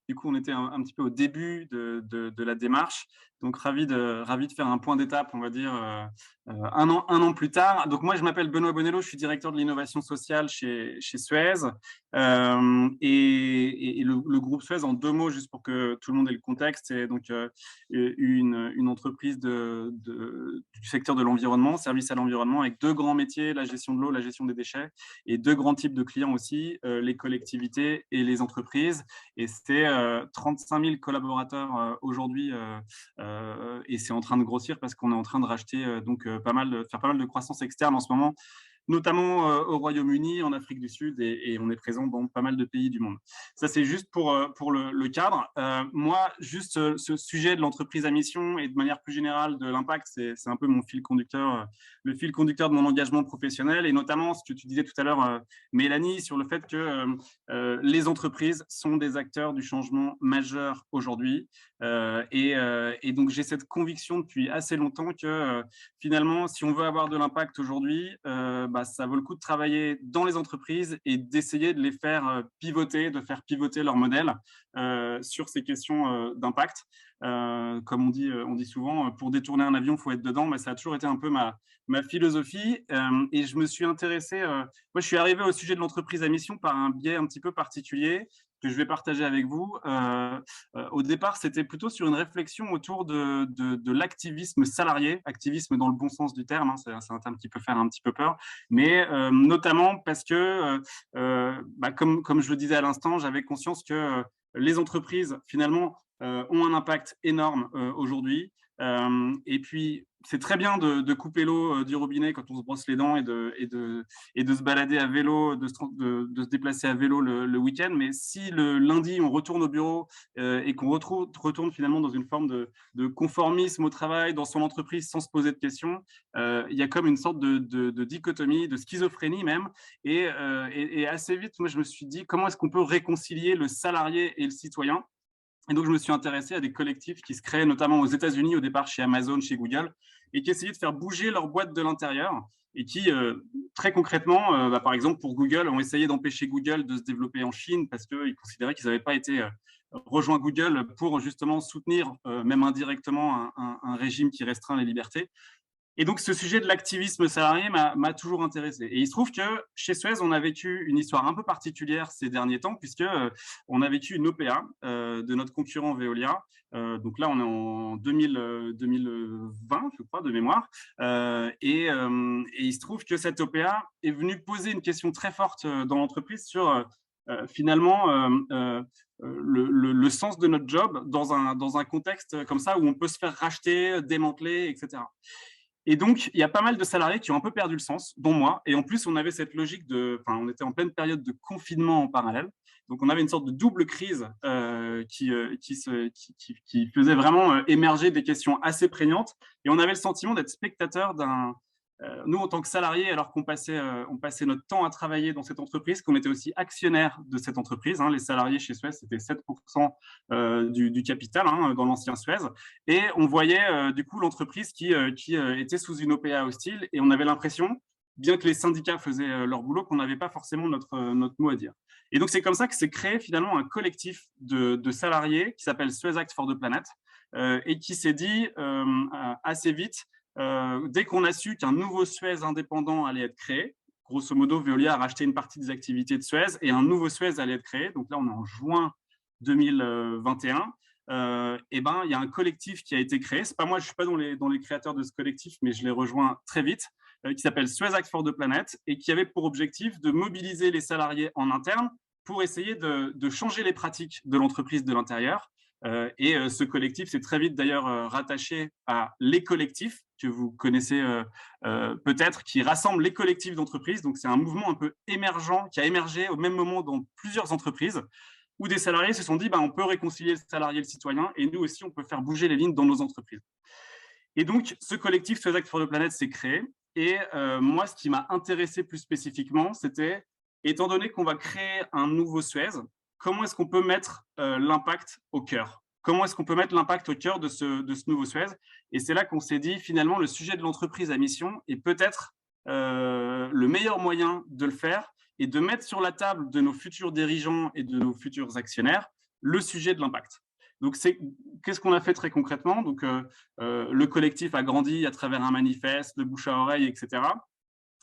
du coup on était un petit peu au début de la démarche. Donc ravi de faire un point d'étape, on va dire, 1 an plus tard. Donc moi je m'appelle Benoît Bonello, je suis directeur de l'innovation sociale chez Suez. Et le groupe Suez, en 2 mots, juste pour que tout le monde ait le contexte, c'est donc une entreprise du secteur de l'environnement, service à l'environnement, avec 2 grands métiers, la gestion de l'eau, la gestion des déchets, et 2 grands types de clients aussi, les collectivités et les entreprises. Et c'était 35 000 collaborateurs aujourd'hui, et c'est en train de grossir parce qu'on est en train de racheter faire pas mal de croissance externe en ce moment, notamment au Royaume-Uni, en Afrique du Sud, et on est présent dans pas mal de pays du monde. Ça, c'est juste pour le cadre. Moi, juste ce sujet de l'entreprise à mission et de manière plus générale de l'impact, c'est un peu mon fil conducteur, le fil conducteur de mon engagement professionnel, et notamment ce que tu disais tout à l'heure, Mélanie, sur le fait que les entreprises sont des acteurs du changement majeur aujourd'hui. Et donc, j'ai cette conviction depuis assez longtemps que finalement, si on veut avoir de l'impact aujourd'hui, ça vaut le coup de travailler dans les entreprises et d'essayer de les faire pivoter, de faire pivoter leur modèle sur ces questions d'impact. Comme on dit souvent, pour détourner un avion, il faut être dedans. Ça a toujours été un peu ma philosophie. Et je me suis intéressé, moi je suis arrivé au sujet de l'entreprise à mission par un biais un petit peu particulier que je vais partager avec vous. Au départ, c'était plutôt sur une réflexion autour de l'activisme salarié, activisme dans le bon sens du terme, hein, ça va un petit peu faire un petit peu peur, mais notamment parce que, comme je le disais à l'instant, j'avais conscience que les entreprises, finalement, ont un impact énorme aujourd'hui. Et puis, c'est très bien de couper l'eau du robinet quand on se brosse les dents et de se balader à vélo, de se déplacer à vélo le week-end. Mais si le lundi, on retourne au bureau et qu'on retourne finalement dans une forme de conformisme au travail, dans son entreprise, sans se poser de questions, il y a comme une sorte de dichotomie, de schizophrénie même. Et assez vite, moi, je me suis dit, comment est-ce qu'on peut réconcilier le salarié et le citoyen? Et donc, je me suis intéressé à des collectifs qui se créaient notamment aux États-Unis, au départ chez Amazon, chez Google, et qui essayaient de faire bouger leur boîte de l'intérieur et qui, très concrètement, par exemple, pour Google, ont essayé d'empêcher Google de se développer en Chine parce qu'ils considéraient qu'ils n'avaient pas été rejoints Google pour justement soutenir, même indirectement, un régime qui restreint les libertés. Et donc, ce sujet de l'activisme salarié m'a toujours intéressé. Et il se trouve que chez Suez, on a vécu une histoire un peu particulière ces derniers temps, puisque on a vécu une OPA de notre concurrent Veolia. Donc là, on est en 2020, je crois, de mémoire. Et il se trouve que cette OPA est venue poser une question très forte dans l'entreprise sur finalement le sens de notre job dans un contexte comme ça où on peut se faire racheter, démanteler, etc. Et donc, il y a pas mal de salariés qui ont un peu perdu le sens, dont moi. Et en plus, on avait cette logique on était en pleine période de confinement en parallèle. Donc, on avait une sorte de double crise qui faisait vraiment émerger des questions assez prégnantes. Et on avait le sentiment d'être spectateur nous, en tant que salariés, alors qu'on passait notre temps à travailler dans cette entreprise, qu'on était aussi actionnaire de cette entreprise. Les salariés chez Suez, c'était 7% du capital dans l'ancien Suez. Et on voyait du coup l'entreprise qui était sous une OPA hostile. Et on avait l'impression, bien que les syndicats faisaient leur boulot, qu'on n'avait pas forcément notre mot à dire. Et donc, c'est comme ça que s'est créé finalement un collectif de salariés qui s'appelle Suez Act for the Planet et qui s'est dit assez vite, dès qu'on a su qu'un nouveau Suez indépendant allait être créé, grosso modo, Veolia a racheté une partie des activités de Suez et un nouveau Suez allait être créé. Donc là, on est en juin 2021. Et ben, il y a un collectif qui a été créé. C'est pas moi, je suis pas dans les créateurs de ce collectif, mais je l'ai rejoint très vite, qui s'appelle Suez Act for the Planet et qui avait pour objectif de mobiliser les salariés en interne pour essayer de changer les pratiques de l'entreprise de l'intérieur. Et ce collectif s'est très vite d'ailleurs rattaché à Les Collectifs, que vous connaissez peut-être, qui rassemble les collectifs d'entreprises. Donc, c'est un mouvement un peu émergent qui a émergé au même moment dans plusieurs entreprises où des salariés se sont dit on peut réconcilier le salarié et le citoyen et nous aussi, on peut faire bouger les lignes dans nos entreprises. Et donc, ce collectif Suez Act for the Planet s'est créé. Et moi, ce qui m'a intéressé plus spécifiquement, c'était, étant donné qu'on va créer un nouveau Suez, comment est-ce qu'on peut mettre l'impact au cœur? Comment est-ce qu'on peut mettre l'impact au cœur de ce nouveau Suez? Et c'est là qu'on s'est dit, finalement, le sujet de l'entreprise à mission est peut-être le meilleur moyen de le faire et de mettre sur la table de nos futurs dirigeants et de nos futurs actionnaires le sujet de l'impact. Donc, qu'est-ce qu'on a fait très concrètement? Donc, le collectif a grandi à travers un manifeste, de bouche à oreille, etc.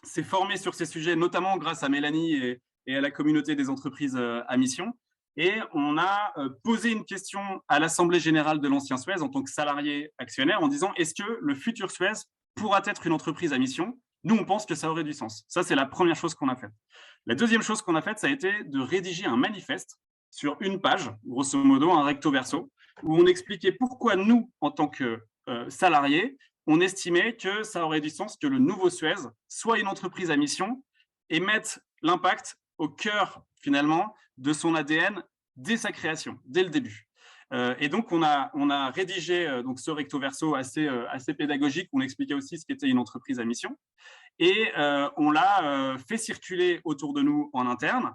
S'est formé sur ces sujets, notamment grâce à Mélanie et à la communauté des entreprises à mission. Et on a posé une question à l'Assemblée générale de l'ancien Suez en tant que salarié actionnaire en disant, est-ce que le futur Suez pourra être une entreprise à mission? Nous, on pense que ça aurait du sens. Ça, c'est la première chose qu'on a faite. La deuxième chose qu'on a faite, ça a été de rédiger un manifeste sur une page, grosso modo, un recto verso, où on expliquait pourquoi nous, en tant que salariés, on estimait que ça aurait du sens que le nouveau Suez soit une entreprise à mission et mette l'impact au cœur, finalement, de son ADN dès sa création, dès le début. Et donc, on a rédigé donc, ce recto verso assez pédagogique. On expliquait aussi ce qu'était une entreprise à mission. Et on l'a fait circuler autour de nous en interne,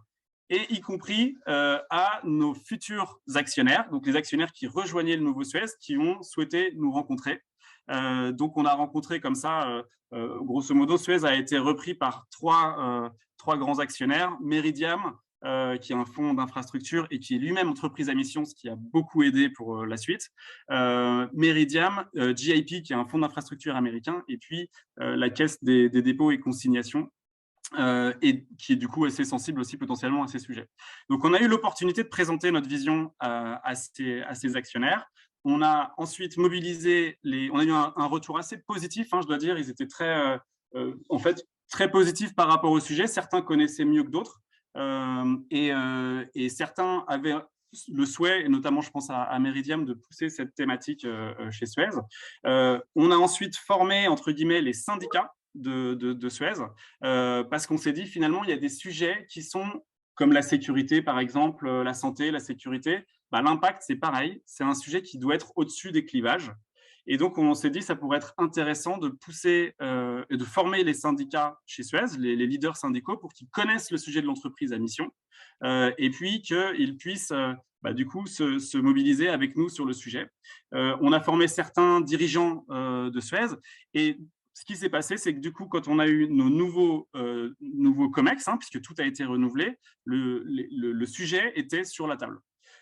et y compris à nos futurs actionnaires, donc les actionnaires qui rejoignaient le nouveau Suez, qui ont souhaité nous rencontrer. Donc, on a rencontré comme ça, grosso modo, Suez a été repris par trois grands actionnaires, Meridiam, qui est un fonds d'infrastructure et qui est lui-même entreprise à mission, ce qui a beaucoup aidé pour la suite. Meridiam, GIP, qui est un fonds d'infrastructure américain, et puis la Caisse des dépôts et consignations, et qui est du coup assez sensible aussi potentiellement à ces sujets. Donc, on a eu l'opportunité de présenter notre vision à ces actionnaires. On a ensuite mobilisé on a eu un retour assez positif, je dois dire. Ils étaient en fait, très positifs par rapport au sujet. Certains connaissaient mieux que d'autres. Et certains avaient le souhait, et notamment je pense à Meridiam, de pousser cette thématique chez Suez. On a ensuite formé, entre guillemets, les syndicats de Suez, parce qu'on s'est dit finalement il y a des sujets qui sont comme la sécurité par exemple, la santé, la sécurité, l'impact c'est pareil, c'est un sujet qui doit être au-dessus des clivages. Et donc, on s'est dit que ça pourrait être intéressant de pousser et de former les syndicats chez Suez, les leaders syndicaux, pour qu'ils connaissent le sujet de l'entreprise à mission et puis qu'ils puissent du coup se mobiliser avec nous sur le sujet. On a formé certains dirigeants de Suez et ce qui s'est passé, c'est que du coup, quand on a eu nos nouveaux COMEX, puisque tout a été renouvelé, le sujet était sur la table.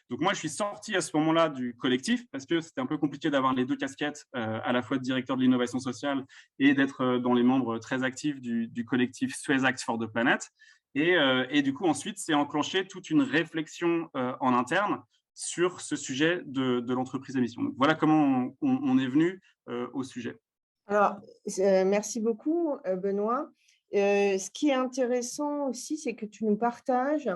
Donc moi, je suis sorti à ce moment-là du collectif parce que c'était un peu compliqué d'avoir les deux casquettes, à la fois de directeur de l'innovation sociale et d'être dans les membres très actifs du collectif Suez Act for the Planet. Et du coup, ensuite, c'est enclenché toute une réflexion en interne sur ce sujet de l'entreprise à mission. Donc, voilà comment on est venu au sujet. Alors, merci beaucoup, Benoît. Ce qui est intéressant aussi, c'est que tu nous partages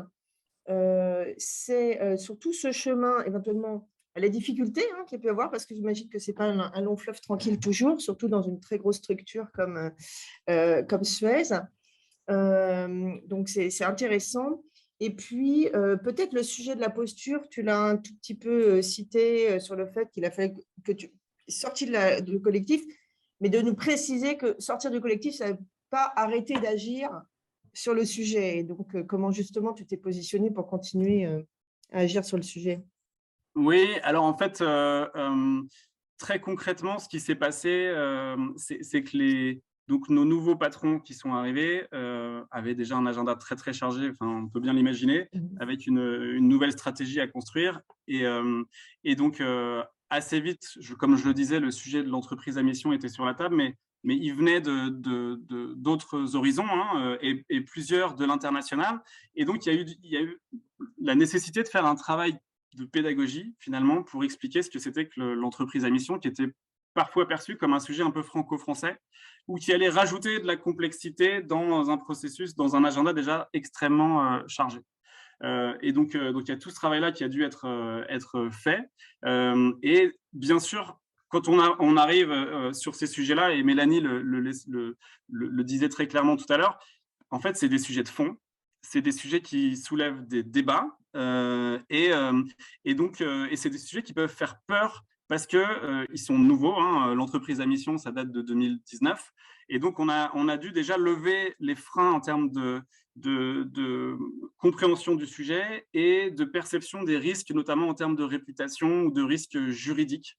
sur tout ce chemin, éventuellement, les difficultés qu'il peut y avoir, parce que j'imagine que ce n'est pas un long fleuve tranquille toujours, surtout dans une très grosse structure comme Suez. Donc, c'est intéressant. Et puis, peut-être le sujet de la posture, tu l'as un tout petit peu cité sur le fait qu'il a fallu que tu sortis du collectif, mais de nous préciser que sortir du collectif, ça ne veut pas arrêter d'agir sur le sujet. Et donc, comment justement tu t'es positionné pour continuer à agir sur le sujet? Oui, alors en fait, très concrètement, ce qui s'est passé, c'est que donc nos nouveaux patrons qui sont arrivés avaient déjà un agenda très très chargé, on peut bien l'imaginer, avec une nouvelle stratégie à construire. Et donc, assez vite, comme je le disais, le sujet de l'entreprise à mission était sur la table, mais il venait d'autres horizons et plusieurs de l'international. Et donc, il y a eu la nécessité de faire un travail de pédagogie, finalement, pour expliquer ce que c'était que l'entreprise à mission, qui était parfois perçue comme un sujet un peu franco-français, ou qui allait rajouter de la complexité dans un processus, dans un agenda déjà extrêmement chargé. Et donc, il y a tout ce travail-là qui a dû être fait. Et bien sûr, quand on arrive sur ces sujets-là, et Mélanie le disait très clairement tout à l'heure, en fait, c'est des sujets de fond, c'est des sujets qui soulèvent des débats, et c'est des sujets qui peuvent faire peur parce qu'ils sont nouveaux. L'entreprise à mission, ça date de 2019. Et donc, on a dû déjà lever les freins en termes de compréhension du sujet et de perception des risques, notamment en termes de réputation ou de risques juridiques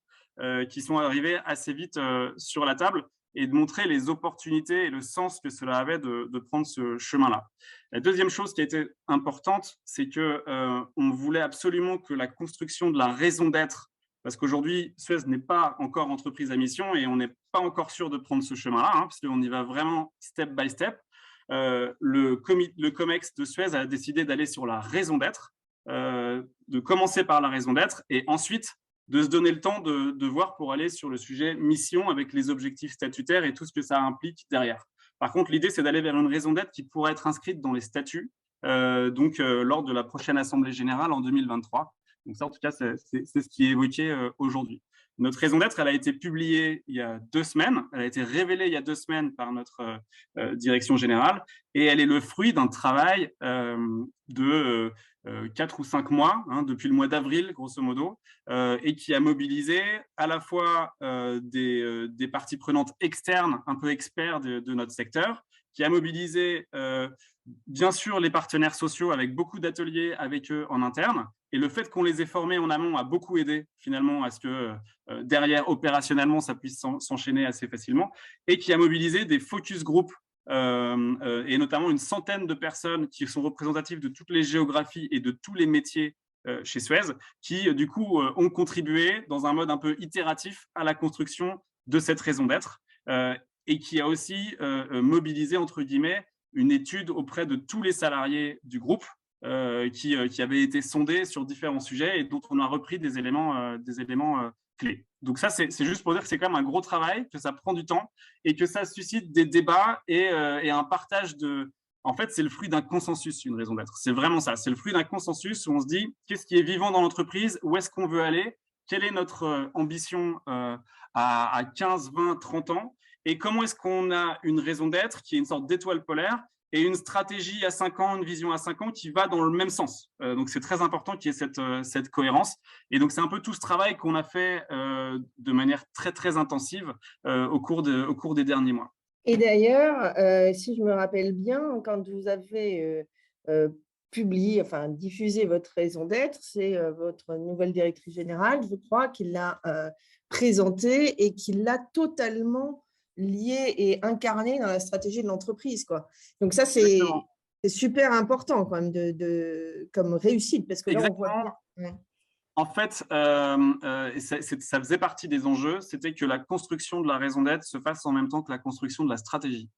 qui sont arrivés assez vite sur la table, et de montrer les opportunités et le sens que cela avait de prendre ce chemin-là. La deuxième chose qui a été importante, c'est qu'on voulait absolument que la construction de la raison d'être, parce qu'aujourd'hui, Suez n'est pas encore entreprise à mission et on n'est pas encore sûr de prendre ce chemin-là, parce qu'on y va vraiment step by step. Le COMEX de Suez a décidé d'aller sur la raison d'être, de commencer par la raison d'être et ensuite de se donner le temps de voir pour aller sur le sujet mission avec les objectifs statutaires et tout ce que ça implique derrière. Par contre, l'idée, c'est d'aller vers une raison d'être qui pourrait être inscrite dans les statuts lors de la prochaine Assemblée générale en 2023. Donc ça, en tout cas, c'est ce qui est évoqué aujourd'hui. Notre raison d'être, elle a été publiée il y a 2 semaines, elle a été révélée il y a 2 semaines par notre direction générale, et elle est le fruit d'un travail de 4 ou 5 mois, depuis le mois d'avril, grosso modo, et qui a mobilisé à la fois des parties prenantes externes, un peu experts de notre secteur, qui a mobilisé bien sûr les partenaires sociaux avec beaucoup d'ateliers avec eux en interne. Et le fait qu'on les ait formés en amont a beaucoup aidé finalement à ce que derrière, opérationnellement, ça puisse s'enchaîner assez facilement, et qui a mobilisé des focus group et notamment une centaine de personnes qui sont représentatives de toutes les géographies et de tous les métiers chez Suez, qui du coup ont contribué dans un mode un peu itératif à la construction de cette raison d'être, et qui a aussi mobilisé, entre guillemets, une étude auprès de tous les salariés du groupe qui avaient été sondés sur différents sujets et dont on a repris des éléments clés. Donc ça, c'est juste pour dire que c'est quand même un gros travail, que ça prend du temps et que ça suscite des débats et un partage En fait, c'est le fruit d'un consensus, une raison d'être. C'est vraiment ça. C'est le fruit d'un consensus où on se dit qu'est-ce qui est vivant dans l'entreprise, où est-ce qu'on veut aller, quelle est notre ambition à 15, 20, 30 ans, et comment est-ce qu'on a une raison d'être qui est une sorte d'étoile polaire et une stratégie à 5 ans, une vision à 5 ans qui va dans le même sens. Donc, c'est très important qu'il y ait cette cohérence. Et donc, c'est un peu tout ce travail qu'on a fait de manière très, très intensive au cours des derniers mois. Et d'ailleurs, si je me rappelle bien, quand vous avez publié, enfin diffusé votre raison d'être, c'est votre nouvelle directrice générale, je crois, qui l'a présentée et qui l'a totalement liée et incarnée dans la stratégie de l'entreprise, quoi. Donc ça, c'est super important quand même comme réussite, parce que là, on voit bien. Ouais. En fait, ça faisait partie des enjeux, c'était que la construction de la raison d'être se fasse en même temps que la construction de la stratégie.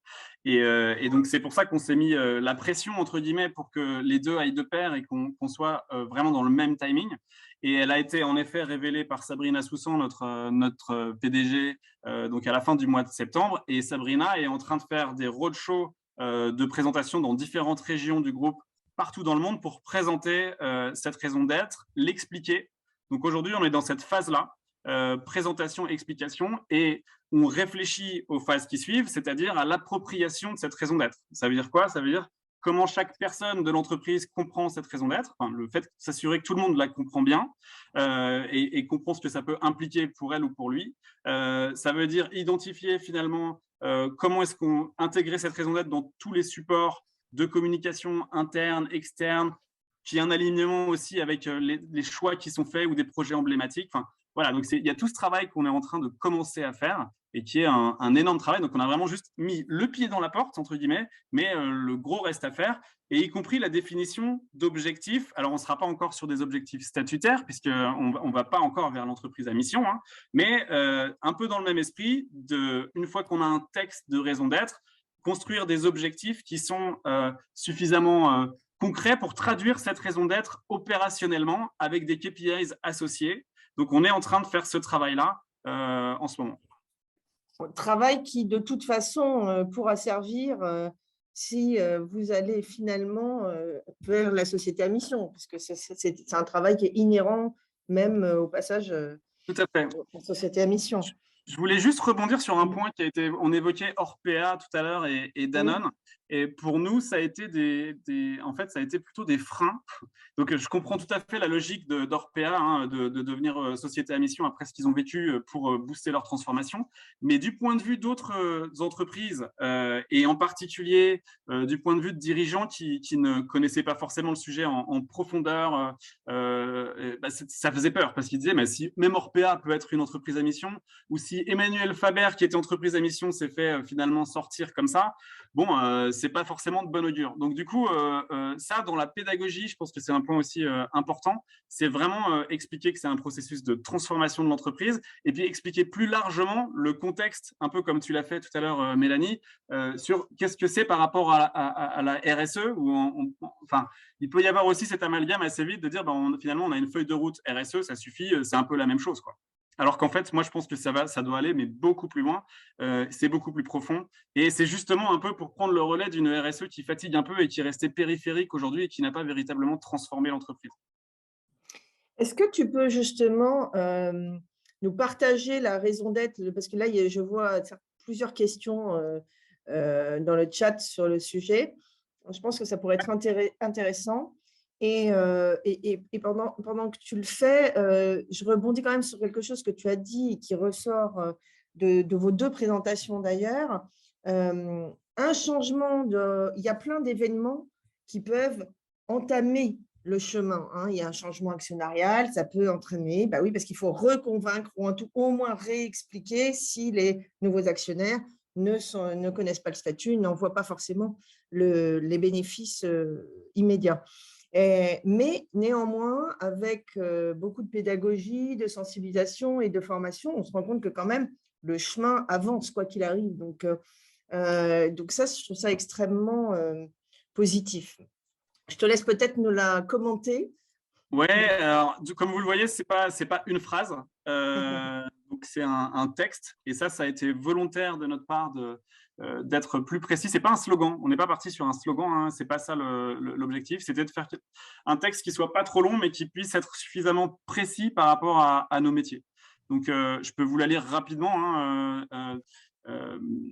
Et donc, c'est pour ça qu'on s'est mis la pression, entre guillemets, pour que les deux aillent de pair et qu'on soit vraiment dans le même timing. Et elle a été en effet révélée par Sabrina Soussan, notre PDG, donc à la fin du mois de septembre. Et Sabrina est en train de faire des roadshows de présentation dans différentes régions du groupe, partout dans le monde, pour présenter cette raison d'être, l'expliquer. Donc aujourd'hui, on est dans cette phase-là, présentation, explication, et on réfléchit aux phases qui suivent, c'est-à-dire à l'appropriation de cette raison d'être. Ça veut dire quoi? Ça veut dire comment chaque personne de l'entreprise comprend cette raison d'être, enfin, le fait de s'assurer que tout le monde la comprend bien et comprend ce que ça peut impliquer pour elle ou pour lui. Ça veut dire identifier finalement comment est-ce qu'on intégrait cette raison d'être dans tous les supports de communication interne, externe, puis un alignement aussi avec les choix qui sont faits ou des projets emblématiques. Enfin, voilà, donc il y a tout ce travail qu'on est en train de commencer à faire et qui est un énorme travail. Donc, on a vraiment juste mis le pied dans la porte, entre guillemets, mais le gros reste à faire, et y compris la définition d'objectifs. Alors, on ne sera pas encore sur des objectifs statutaires, puisqu'on ne va pas encore vers l'entreprise à mission, hein, mais un peu dans le même esprit, une fois qu'on a un texte de raison d'être, construire des objectifs qui sont suffisamment concrets pour traduire cette raison d'être opérationnellement avec des KPIs associés. Donc, on est en train de faire ce travail-là en ce moment. Travail qui, de toute façon, pourra servir si vous allez finalement vers la société à mission, parce que c'est un travail qui est inhérent même au passage Tout à fait. en société à mission. Je voulais juste rebondir sur un point on évoquait Orpea tout à l'heure et Danone. Oui. Et pour nous, ça a été en fait, ça a été plutôt des freins. Donc, je comprends tout à fait la logique d'Orpea, hein, de devenir société à mission après ce qu'ils ont vécu pour booster leur transformation. Mais du point de vue d'autres entreprises, et en particulier du point de vue de dirigeants qui ne connaissaient pas forcément le sujet en profondeur, ça faisait peur parce qu'ils disaient, mais si même Orpea peut être une entreprise à mission, ou si Emmanuel Faber, qui était entreprise à mission, s'est fait finalement sortir comme ça, bon, c'est pas forcément de bon augure. Donc du coup, ça, dans la pédagogie, je pense que c'est un point aussi important, c'est vraiment expliquer que c'est un processus de transformation de l'entreprise, et puis expliquer plus largement le contexte, un peu comme tu l'as fait tout à l'heure, Mélanie, sur qu'est-ce que c'est par rapport à la RSE, où enfin, il peut y avoir aussi cet amalgame assez vite de dire, finalement, on a une feuille de route RSE, ça suffit, c'est un peu la même chose, quoi. Alors qu'en fait, moi, je pense que ça doit aller, mais beaucoup plus loin. C'est beaucoup plus profond. Et c'est justement un peu pour prendre le relais d'une RSE qui fatigue un peu et qui est restée périphérique aujourd'hui et qui n'a pas véritablement transformé l'entreprise. Est-ce que tu peux justement nous partager la raison d'être? Parce que là, je vois plusieurs questions dans le chat sur le sujet. Je pense que ça pourrait être intéressant. Et pendant que tu le fais, je rebondis quand même sur quelque chose que tu as dit et qui ressort de vos deux présentations d'ailleurs. Un changement il y a plein d'événements qui peuvent entamer le chemin. Hein. Il y a un changement actionnarial, ça peut entraîner, bah oui, parce qu'il faut reconvaincre ou au moins réexpliquer si les nouveaux actionnaires ne connaissent pas le statut, n'en voient pas forcément les bénéfices immédiats. Mais néanmoins, avec beaucoup de pédagogie, de sensibilisation et de formation, on se rend compte que quand même, le chemin avance, quoi qu'il arrive. Donc ça, je trouve ça extrêmement positif. Je te laisse peut-être nous la commenter. Ouais, alors, comme vous le voyez, c'est pas une phrase. Donc, c'est un texte. Et ça a été volontaire de notre part d'être plus précis. C'est pas un slogan, on n'est pas parti sur un slogan, hein, c'est pas ça l'objectif, c'était de faire un texte qui soit pas trop long, mais qui puisse être suffisamment précis par rapport à nos métiers. Donc, je peux vous la lire rapidement, hein,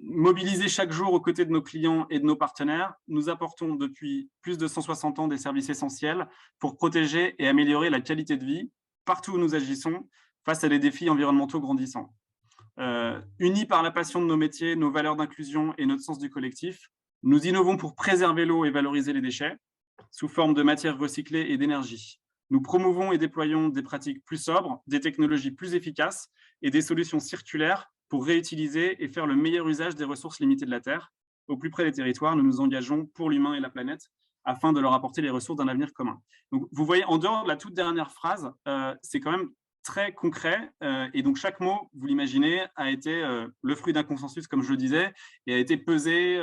mobiliser chaque jour aux côtés de nos clients et de nos partenaires, nous apportons depuis plus de 160 ans des services essentiels pour protéger et améliorer la qualité de vie partout où nous agissons face à des défis environnementaux grandissants. Unis par la passion de nos métiers, nos valeurs d'inclusion et notre sens du collectif, nous innovons pour préserver l'eau et valoriser les déchets sous forme de matières recyclées et d'énergie. Nous promouvons et déployons des pratiques plus sobres, des technologies plus efficaces et des solutions circulaires pour réutiliser et faire le meilleur usage des ressources limitées de la Terre. Au plus près des territoires, nous nous engageons pour l'humain et la planète afin de leur apporter les ressources d'un avenir commun. Donc, vous voyez, en dehors de la toute dernière phrase, c'est quand même très concret. Et donc, chaque mot, vous l'imaginez, a été le fruit d'un consensus, comme je le disais, et a été pesé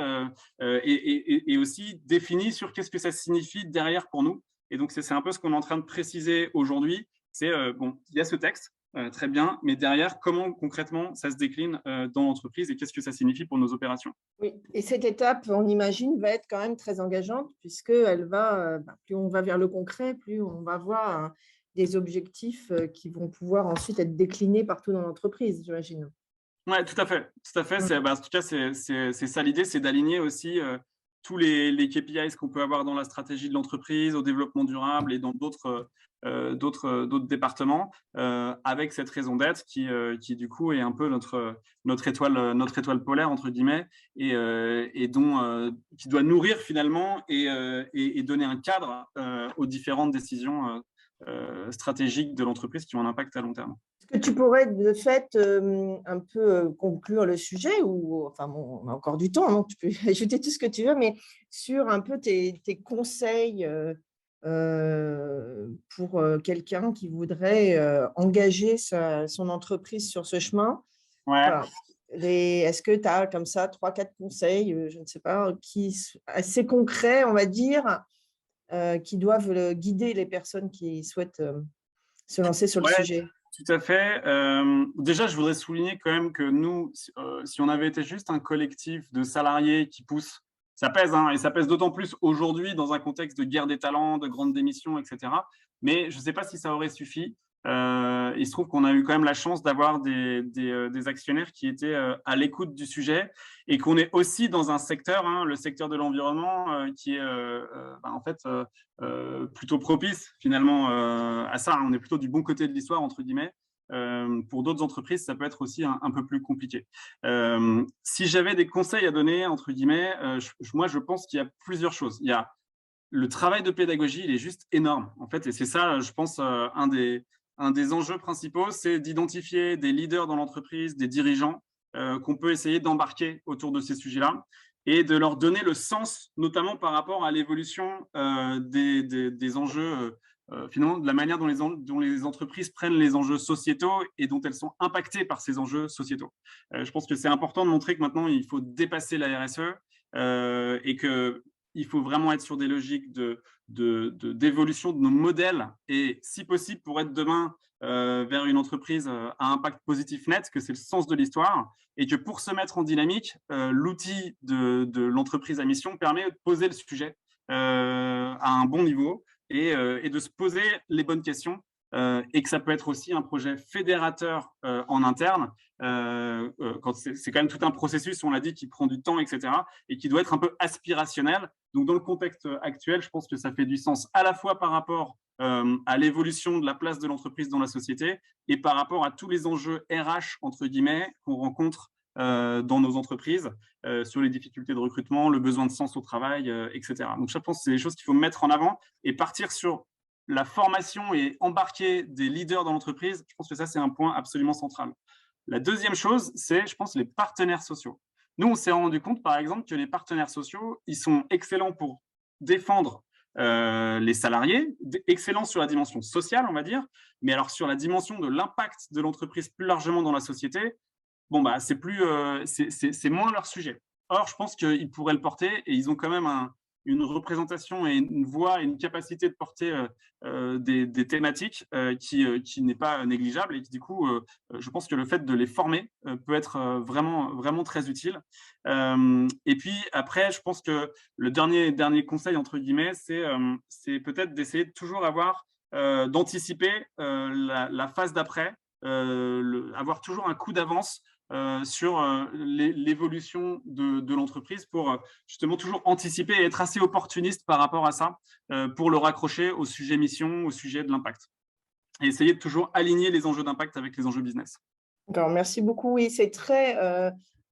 et aussi défini sur qu'est-ce que ça signifie derrière pour nous. Et donc, c'est un peu ce qu'on est en train de préciser aujourd'hui. C'est, bon, il y a ce texte, très bien, mais derrière, comment concrètement ça se décline dans l'entreprise et qu'est-ce que ça signifie pour nos opérations? Oui, et cette étape, on imagine, va être quand même très engageante puisqu'elle va, plus on va vers le concret, plus on va voir des objectifs qui vont pouvoir ensuite être déclinés partout dans l'entreprise, j'imagine. Oui, tout à fait. Tout à fait. En tout cas, c'est ça l'idée, c'est d'aligner aussi tous les KPIs qu'on peut avoir dans la stratégie de l'entreprise, au développement durable et dans d'autres départements, avec cette raison d'être qui du coup est un peu notre étoile polaire entre guillemets et dont qui doit nourrir finalement et donner un cadre aux différentes décisions stratégiques de l'entreprise qui ont un impact à long terme. Est-ce que tu pourrais de fait un peu conclure le sujet ou enfin bon, on a encore du temps, donc tu peux ajouter tout ce que tu veux, mais sur un peu tes conseils pour quelqu'un qui voudrait engager son entreprise sur ce chemin. Ouais. Voilà. Est-ce que tu as comme ça 3-4 conseils, je ne sais pas, assez concrets, on va dire, qui doivent guider les personnes qui souhaitent se lancer sur le sujet? Tout à fait. Déjà, je voudrais souligner quand même que nous, si on avait été juste un collectif de salariés qui poussent, ça pèse, hein, et ça pèse d'autant plus aujourd'hui dans un contexte de guerre des talents, de grandes démissions, etc. Mais je ne sais pas si ça aurait suffi. Il se trouve qu'on a eu quand même la chance d'avoir des actionnaires qui étaient à l'écoute du sujet et qu'on est aussi dans un secteur, hein, le secteur de l'environnement, qui est en fait plutôt propice finalement à ça. On est plutôt du bon côté de l'histoire, entre guillemets. Pour d'autres entreprises, ça peut être aussi un peu plus compliqué. Si j'avais des conseils à donner, entre guillemets, moi, je pense qu'il y a plusieurs choses. Il y a le travail de pédagogie, il est juste énorme, en fait, et c'est ça, je pense, un des enjeux principaux, c'est d'identifier des leaders dans l'entreprise, des dirigeants qu'on peut essayer d'embarquer autour de ces sujets-là et de leur donner le sens, notamment par rapport à l'évolution des enjeux, finalement, de la manière dont les entreprises prennent les enjeux sociétaux et dont elles sont impactées par ces enjeux sociétaux. Je pense que c'est important de montrer que maintenant, il faut dépasser la RSE et qu'il faut vraiment être sur des logiques d'évolution de nos modèles et, si possible, pour être demain vers une entreprise à impact positif net, que c'est le sens de l'histoire, et que pour se mettre en dynamique, l'outil de l'entreprise à mission permet de poser le sujet à un bon niveau et de se poser les bonnes questions. Et que ça peut être aussi un projet fédérateur en interne, quand c'est quand même tout un processus, on l'a dit, qui prend du temps, etc., et qui doit être un peu aspirationnel. Donc, dans le contexte actuel, je pense que ça fait du sens à la fois par rapport à l'évolution de la place de l'entreprise dans la société et par rapport à tous les enjeux RH, entre guillemets, qu'on rencontre dans nos entreprises, sur les difficultés de recrutement, le besoin de sens au travail, etc. Donc, je pense que c'est des choses qu'il faut mettre en avant et partir sur la formation et embarquer des leaders dans l'entreprise. Je pense que ça, c'est un point absolument central. La deuxième chose, c'est, je pense, les partenaires sociaux. Nous, on s'est rendu compte, par exemple, que les partenaires sociaux, ils sont excellents pour défendre les salariés, excellents sur la dimension sociale, on va dire, mais alors sur la dimension de l'impact de l'entreprise plus largement dans la société, bon, bah, c'est moins leur sujet. Or, je pense qu'ils pourraient le porter et ils ont quand même une représentation et une voix et une capacité de porter des thématiques qui n'est pas négligeable et qui, du coup, je pense que le fait de les former peut être vraiment très utile. Et puis, après, je pense que le dernier conseil, entre guillemets, c'est peut-être d'essayer de toujours d'anticiper la phase d'après, avoir toujours un coup d'avance sur l'évolution de l'entreprise pour justement toujours anticiper et être assez opportuniste par rapport à ça pour le raccrocher au sujet mission, au sujet de l'impact. Et essayer de toujours aligner les enjeux d'impact avec les enjeux business. D'accord, merci beaucoup. Oui, c'est très…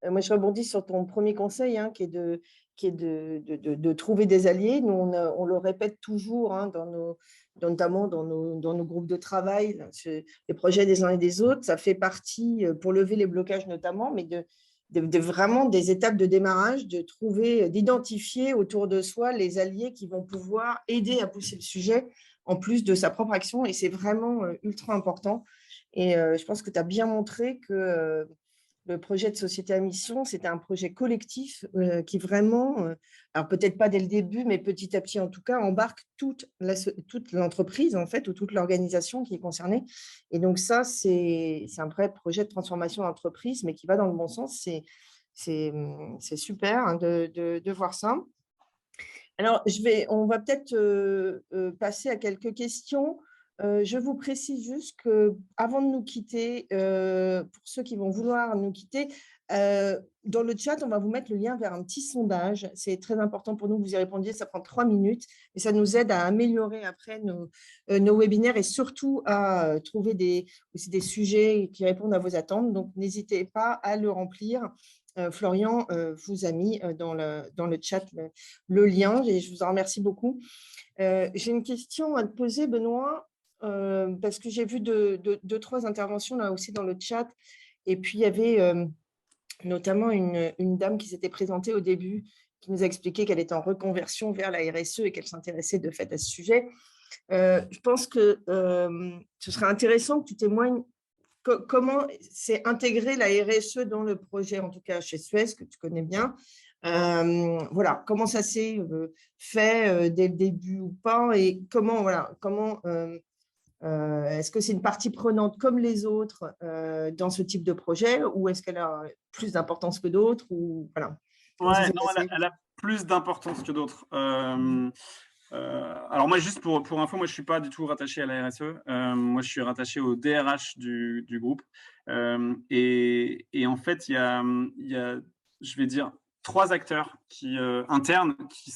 moi, je rebondis sur ton premier conseil, hein, qui est de trouver des alliés. Nous, on le répète toujours, hein, notamment dans nos groupes de travail, les projets des uns et des autres. Ça fait partie, pour lever les blocages notamment, mais vraiment des étapes de démarrage, d'identifier autour de soi les alliés qui vont pouvoir aider à pousser le sujet en plus de sa propre action. Et c'est vraiment ultra important. Et je pense que tu as bien montré que le projet de société à mission, c'était un projet collectif qui vraiment, alors peut-être pas dès le début, mais petit à petit en tout cas, embarque toute l'entreprise en fait, ou toute l'organisation qui est concernée. Et donc ça, c'est un vrai projet de transformation d'entreprise, mais qui va dans le bon sens. C'est super, hein, de voir ça. Alors, on va peut-être passer à quelques questions. Je vous précise juste qu'avant de nous quitter, pour ceux qui vont vouloir nous quitter, dans le chat, on va vous mettre le lien vers un petit sondage. C'est très important pour nous que vous y répondiez. Ça prend 3 minutes et ça nous aide à améliorer après nos webinaires et surtout à trouver aussi des sujets qui répondent à vos attentes. Donc, n'hésitez pas à le remplir. Florian vous a mis dans le chat le lien et je vous en remercie beaucoup. J'ai une question à te poser, Benoît, parce que j'ai vu deux, trois interventions là aussi dans le chat. Et puis, il y avait notamment une dame qui s'était présentée au début, qui nous a expliqué qu'elle était en reconversion vers la RSE et qu'elle s'intéressait de fait à ce sujet. Je pense que ce serait intéressant que tu témoignes comment c'est intégré la RSE dans le projet, en tout cas chez Suez, que tu connais bien. Voilà, comment ça s'est fait dès le début ou pas, et comment est-ce que c'est une partie prenante comme les autres dans ce type de projet, ou est-ce qu'elle a plus d'importance que d'autres, ou voilà. Ouais, non, elle a plus d'importance que d'autres. Alors moi, juste pour info, moi je suis pas du tout rattaché à la RSE. Moi je suis rattaché au DRH du groupe. Et en fait, il y a, je vais dire, 3 acteurs internes qui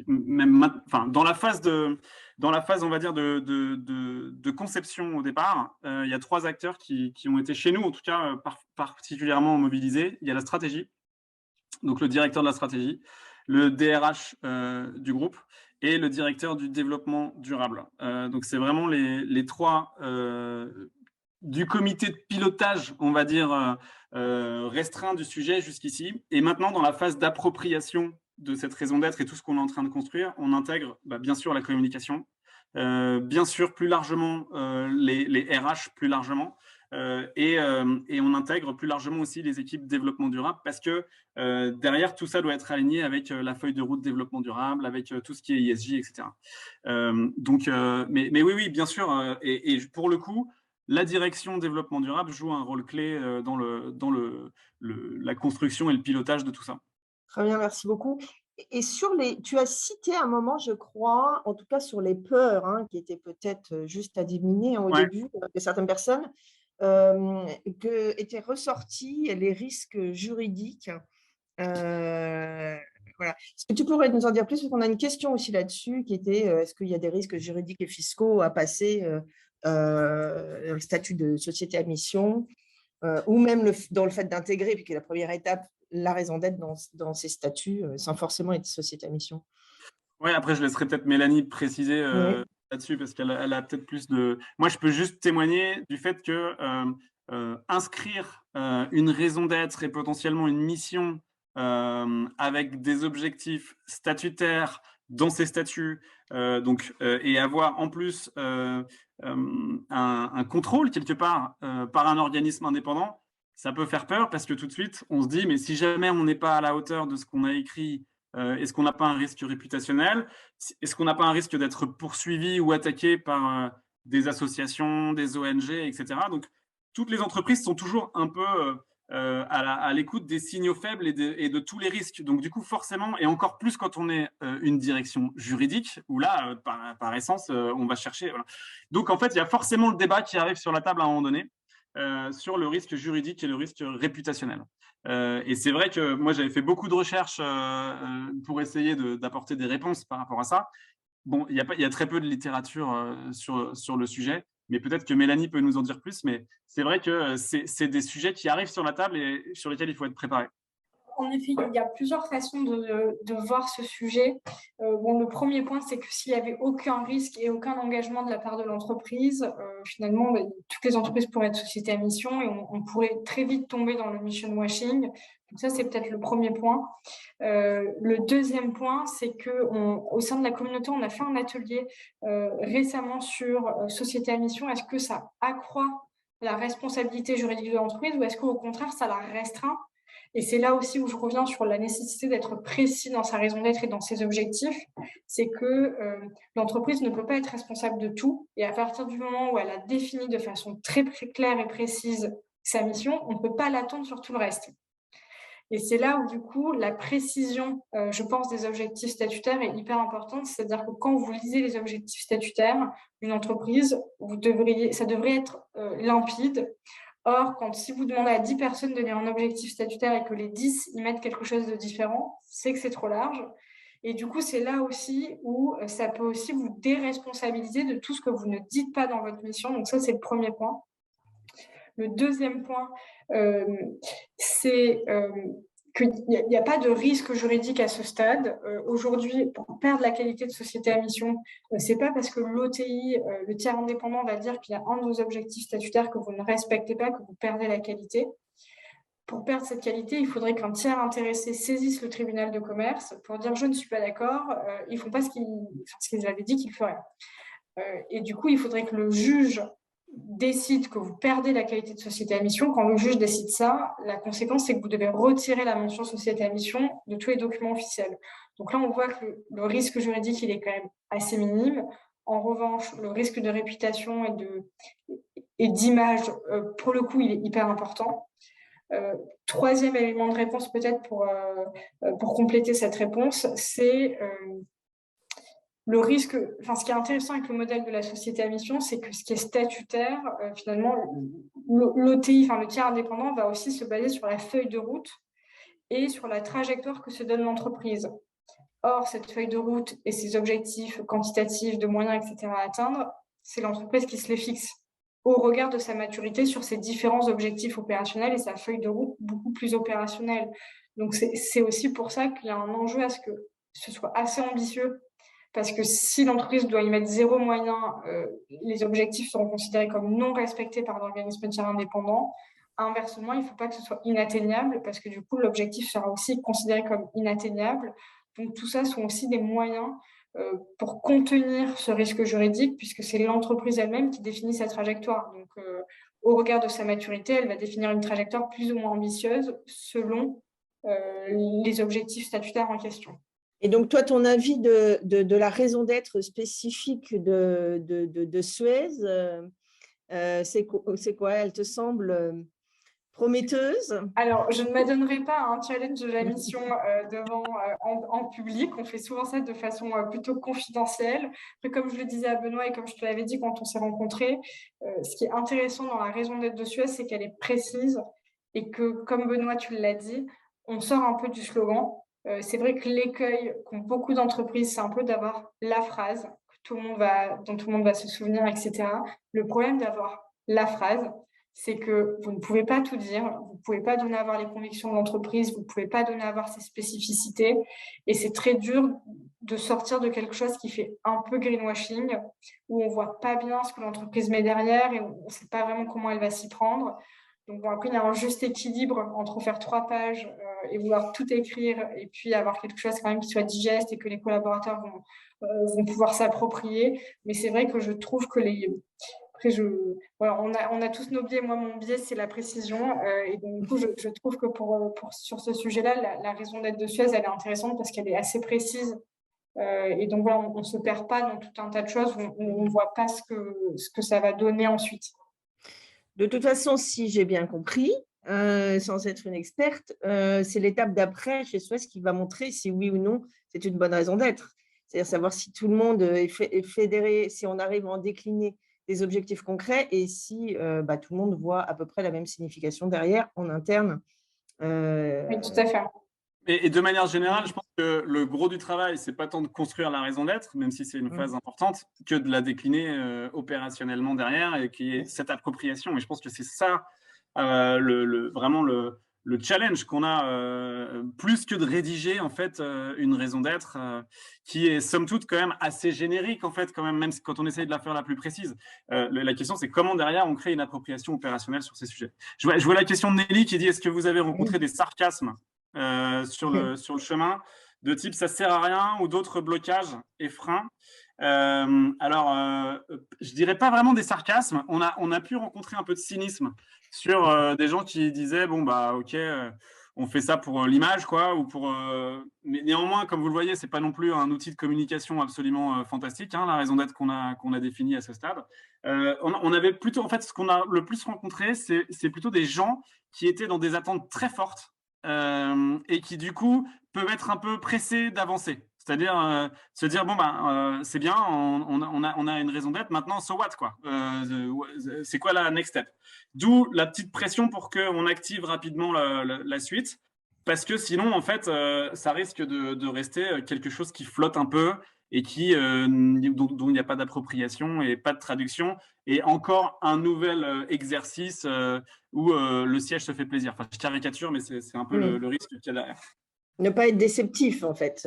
même, enfin, dans la phase, on va dire, de conception au départ, il y a 3 acteurs qui ont été chez nous, en tout cas particulièrement mobilisés. Il y a la stratégie, donc le directeur de la stratégie, le DRH du groupe et le directeur du développement durable. Donc, c'est vraiment les 3 du comité de pilotage, on va dire, restreint du sujet jusqu'ici. Et maintenant, dans la phase d'appropriation de cette raison d'être et tout ce qu'on est en train de construire, on intègre bien sûr la communication, bien sûr plus largement les RH plus largement, et on intègre plus largement aussi les équipes développement durable, parce que derrière, tout ça doit être aligné avec la feuille de route développement durable, avec tout ce qui est ESG, etc. Mais oui, bien sûr, et pour le coup, la direction développement durable joue un rôle clé dans la construction et le pilotage de tout ça. Très bien, merci beaucoup. Et tu as cité un moment, je crois, en tout cas sur les peurs, hein, qui étaient peut-être juste à diminuer au début de certaines personnes, que étaient ressortis les risques juridiques. Voilà. Est-ce que tu pourrais nous en dire plus? Parce qu'on a une question aussi là-dessus qui était est-ce qu'il y a des risques juridiques et fiscaux à passer le statut de société à mission, ou même dans le fait d'intégrer, puisque la première étape, la raison d'être dans ces statuts, sans forcément être société à mission. Oui, après, je laisserai peut-être Mélanie préciser là-dessus, parce qu'elle a peut-être plus de… Moi, je peux juste témoigner du fait que inscrire une raison d'être et potentiellement une mission avec des objectifs statutaires dans ces statuts, et avoir en plus un contrôle quelque part par un organisme indépendant, ça peut faire peur, parce que tout de suite, on se dit, mais si jamais on n'est pas à la hauteur de ce qu'on a écrit Est-ce qu'on n'a pas un risque réputationnel? Est-ce qu'on n'a pas un risque d'être poursuivi ou attaqué par des associations, des ONG, etc. Donc, toutes les entreprises sont toujours un peu à l'écoute des signaux faibles et de tous les risques. Donc, du coup, forcément, et encore plus quand on est une direction juridique, où là, par essence, on va chercher. Voilà. Donc, en fait, il y a forcément le débat qui arrive sur la table à un moment donné sur le risque juridique et le risque réputationnel. Et c'est vrai que moi, j'avais fait beaucoup de recherches pour essayer d'apporter des réponses par rapport à ça. Bon, il y a très peu de littérature sur le sujet, mais peut-être que Mélanie peut nous en dire plus. Mais c'est vrai que c'est des sujets qui arrivent sur la table et sur lesquels il faut être préparé. En effet, il y a plusieurs façons de voir ce sujet. Le premier point, c'est que s'il n'y avait aucun risque et aucun engagement de la part de l'entreprise, finalement, toutes les entreprises pourraient être sociétés à mission et on pourrait très vite tomber dans le mission washing. Donc ça, c'est peut-être le premier point. Le deuxième point, c'est qu'au sein de la communauté, on a fait un atelier récemment sur société à mission. Est-ce que ça accroît la responsabilité juridique de l'entreprise ou est-ce qu'au contraire, ça la restreint? Et c'est là aussi où je reviens sur la nécessité d'être précis dans sa raison d'être et dans ses objectifs. C'est que l'entreprise ne peut pas être responsable de tout. Et à partir du moment où elle a défini de façon très claire et précise sa mission, on ne peut pas l'attendre sur tout le reste. Et c'est là où, du coup, la précision, je pense, des objectifs statutaires est hyper importante. C'est-à-dire que quand vous lisez les objectifs statutaires d'une entreprise, ça devrait être limpide. Or, si vous demandez à 10 personnes de lire un objectif statutaire et que les 10 y mettent quelque chose de différent, c'est que c'est trop large. Et du coup, c'est là aussi où ça peut aussi vous déresponsabiliser de tout ce que vous ne dites pas dans votre mission. Donc ça, c'est le premier point. Le deuxième point, c'est qu'il n'y a pas de risque juridique à ce stade. Aujourd'hui, pour perdre la qualité de société à mission, ce n'est pas parce que l'OTI, le tiers indépendant, va dire qu'il y a un de vos objectifs statutaires que vous ne respectez pas, que vous perdez la qualité. Pour perdre cette qualité, il faudrait qu'un tiers intéressé saisisse le tribunal de commerce pour dire « je ne suis pas d'accord, ils ne font pas ce qu'ils avaient dit qu'ils feraient ». Et du coup, il faudrait que le juge décide que vous perdez la qualité de société à mission. Quand le juge décide ça, la conséquence, c'est que vous devez retirer la mention société à mission de tous les documents officiels. Donc là, on voit que le risque juridique, il est quand même assez minime. En revanche, le risque de réputation et d'image, pour le coup, il est hyper important. Troisième élément de réponse, peut-être pour compléter cette réponse, c'est le risque, ce qui est intéressant avec le modèle de la société à mission, c'est que ce qui est statutaire, finalement, l'OTI, le tiers indépendant, va aussi se baser sur la feuille de route et sur la trajectoire que se donne l'entreprise. Or, cette feuille de route et ses objectifs quantitatifs, de moyens, etc. à atteindre, c'est l'entreprise qui se les fixe au regard de sa maturité sur ses différents objectifs opérationnels et sa feuille de route beaucoup plus opérationnelle. Donc, c'est aussi pour ça qu'il y a un enjeu à ce que ce soit assez ambitieux. Parce que si l'entreprise doit y mettre 0 moyen, les objectifs seront considérés comme non respectés par l'organisme tiers indépendant. Inversement, il ne faut pas que ce soit inatteignable parce que du coup, l'objectif sera aussi considéré comme inatteignable. Donc, tout ça sont aussi des moyens pour contenir ce risque juridique puisque c'est l'entreprise elle-même qui définit sa trajectoire. Donc, au regard de sa maturité, elle va définir une trajectoire plus ou moins ambitieuse selon les objectifs statutaires en question. Et donc, toi, ton avis de la raison d'être spécifique de Suez, c'est quoi? Elle te semble prometteuse? Alors, je ne m'adonnerai pas à un challenge de la mission en public. On fait souvent ça de façon plutôt confidentielle. Après, comme je le disais à Benoît et comme je te l'avais dit quand on s'est rencontrés, ce qui est intéressant dans la raison d'être de Suez, c'est qu'elle est précise et que, comme Benoît, tu l'as dit, on sort un peu du slogan. C'est vrai que l'écueil qu'ont beaucoup d'entreprises, c'est un peu d'avoir la phrase dont tout le monde va se souvenir, etc. Le problème d'avoir la phrase, c'est que vous ne pouvez pas tout dire, vous ne pouvez pas donner à voir les convictions de l'entreprise, vous ne pouvez pas donner à voir ses spécificités, et c'est très dur de sortir de quelque chose qui fait un peu greenwashing, où on ne voit pas bien ce que l'entreprise met derrière et on ne sait pas vraiment comment elle va s'y prendre. Donc après, il y a un juste équilibre entre faire 3 pages et vouloir tout écrire et puis avoir quelque chose quand même qui soit digeste et que les collaborateurs vont pouvoir s'approprier. Mais c'est vrai que je trouve que Après, voilà, on a tous nos biais. Moi, mon biais, c'est la précision. Et donc, du coup, je trouve que sur ce sujet-là, la raison d'être de Suez, elle est intéressante parce qu'elle est assez précise. Et donc, voilà, on ne se perd pas dans tout un tas de choses. On ne voit pas ce que ça va donner ensuite. De toute façon, si j'ai bien compris, sans être une experte, c'est l'étape d'après chez Suez qui va montrer si oui ou non c'est une bonne raison d'être. C'est-à-dire savoir si tout le monde est fédéré, si on arrive à en décliner des objectifs concrets et si tout le monde voit à peu près la même signification derrière en interne. Oui, tout à fait. Et de manière générale, je pense que le gros du travail, c'est pas tant de construire la raison d'être, même si c'est une phase importante, que de la décliner opérationnellement derrière et qu'il y ait cette appropriation. Et je pense que c'est ça vraiment le challenge qu'on a, plus que de rédiger en fait une raison d'être qui est somme toute quand même assez générique en fait, quand même quand on essaye de la faire la plus précise. La question, c'est comment derrière on crée une appropriation opérationnelle sur ces sujets. Je vois la question de Nelly qui dit: est-ce que vous avez rencontré des sarcasmes sur le chemin de type ça sert à rien ou d'autres blocages et freins? Alors, je dirais pas vraiment des sarcasmes. On a pu rencontrer un peu de cynisme sur des gens qui disaient bon bah ok, on fait ça pour l'image quoi, ou pour. Mais néanmoins, comme vous le voyez, c'est pas non plus un outil de communication absolument fantastique. Hein, la raison d'être qu'on a définie à ce stade. On avait plutôt, en fait, ce qu'on a le plus rencontré, c'est plutôt des gens qui étaient dans des attentes très fortes. Et qui du coup peuvent être un peu pressés d'avancer, c'est-à-dire se dire bon c'est bien, on a une raison d'être, maintenant so what quoi, c'est quoi la next step, d'où la petite pression pour qu'on active rapidement la suite, parce que sinon en fait ça risque de rester quelque chose qui flotte un peu et dont il n'y a pas d'appropriation et pas de traduction, et encore un nouvel exercice où le siège se fait plaisir. Enfin, je caricature, mais c'est un peu le risque qu'il y a derrière. Ne pas être déceptif, en fait,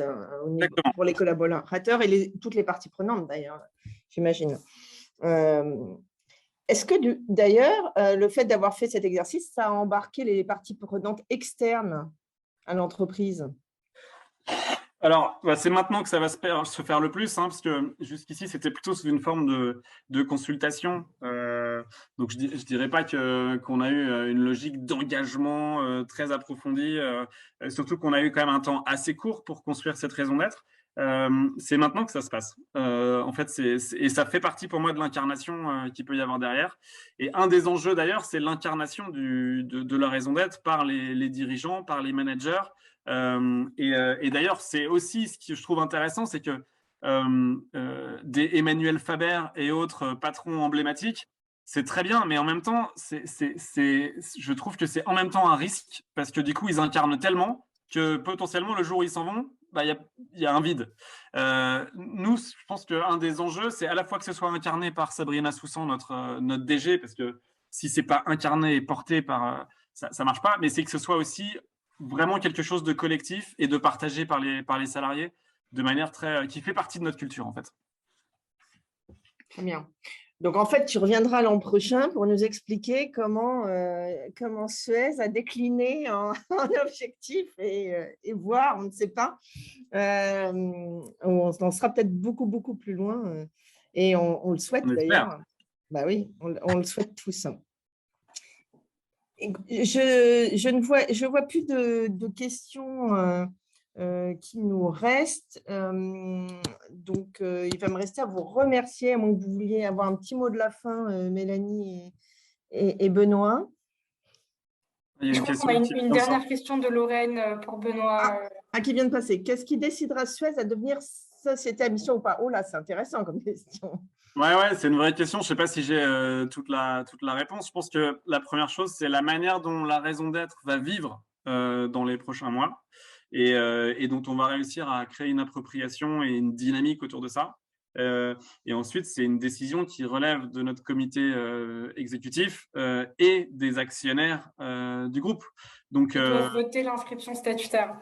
pour les collaborateurs et toutes les parties prenantes, d'ailleurs, j'imagine. Est-ce que, d'ailleurs, le fait d'avoir fait cet exercice, ça a embarqué les parties prenantes externes à l'entreprise? Alors, c'est maintenant que ça va se faire le plus, hein, parce que jusqu'ici, c'était plutôt sous une forme de consultation. Donc, je dirais pas qu'on a eu une logique d'engagement très approfondie, surtout qu'on a eu quand même un temps assez court pour construire cette raison d'être. C'est maintenant que ça se passe. En fait, et ça fait partie pour moi de l'incarnation qu'il peut y avoir derrière. Et un des enjeux, d'ailleurs, c'est l'incarnation de la raison d'être par les dirigeants, par les managers. Et d'ailleurs, c'est aussi ce que je trouve intéressant, c'est que des Emmanuel Faber et autres patrons emblématiques, c'est très bien, mais en même temps, je trouve que c'est en même temps un risque, parce que du coup, ils incarnent tellement que potentiellement, le jour où ils s'en vont, il y a un vide. Nous, je pense qu'un des enjeux, c'est à la fois que ce soit incarné par Sabrina Soussan, notre DG, parce que si c'est pas incarné et porté par... ça marche pas, mais c'est que ce soit aussi vraiment quelque chose de collectif et de partagé par les salariés de manière qui fait partie de notre culture, en fait. Très bien. Donc, en fait, tu reviendras l'an prochain pour nous expliquer comment Suez a décliné en objectif et voir, on ne sait pas. On en sera peut-être beaucoup, beaucoup plus loin. Et on le souhaite d'ailleurs. Bah oui, on le souhaite tous. Je vois plus de questions qui nous restent. Donc, il va me rester à vous remercier, à moins que vous vouliez avoir un petit mot de la fin, Mélanie et Benoît. Je crois qu'on a une dernière question de Lorraine pour Benoît. Qui vient de passer. Qu'est-ce qui décidera Suez à devenir société à mission ou pas? Oh là, c'est intéressant comme question. Ouais, c'est une vraie question. Je ne sais pas si j'ai toute la réponse. Je pense que la première chose, c'est la manière dont la raison d'être va vivre dans les prochains mois et dont on va réussir à créer une appropriation et une dynamique autour de ça. Et ensuite, c'est une décision qui relève de notre comité exécutif et des actionnaires du groupe. Donc, ils doivent voter l'inscription statutaire.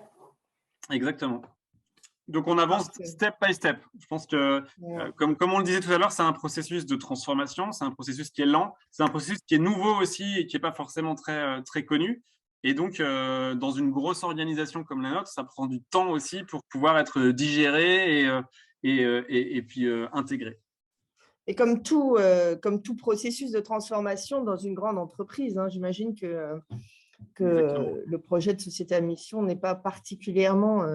Exactement. Donc, on avance step by step. Je pense que, comme on le disait tout à l'heure, c'est un processus de transformation, c'est un processus qui est lent, c'est un processus qui est nouveau aussi et qui n'est pas forcément très connu. Et donc, dans une grosse organisation comme la nôtre, ça prend du temps aussi pour pouvoir être digéré et puis intégré. Et comme tout processus de transformation dans une grande entreprise, hein, j'imagine que le projet de société à mission n'est pas particulièrement…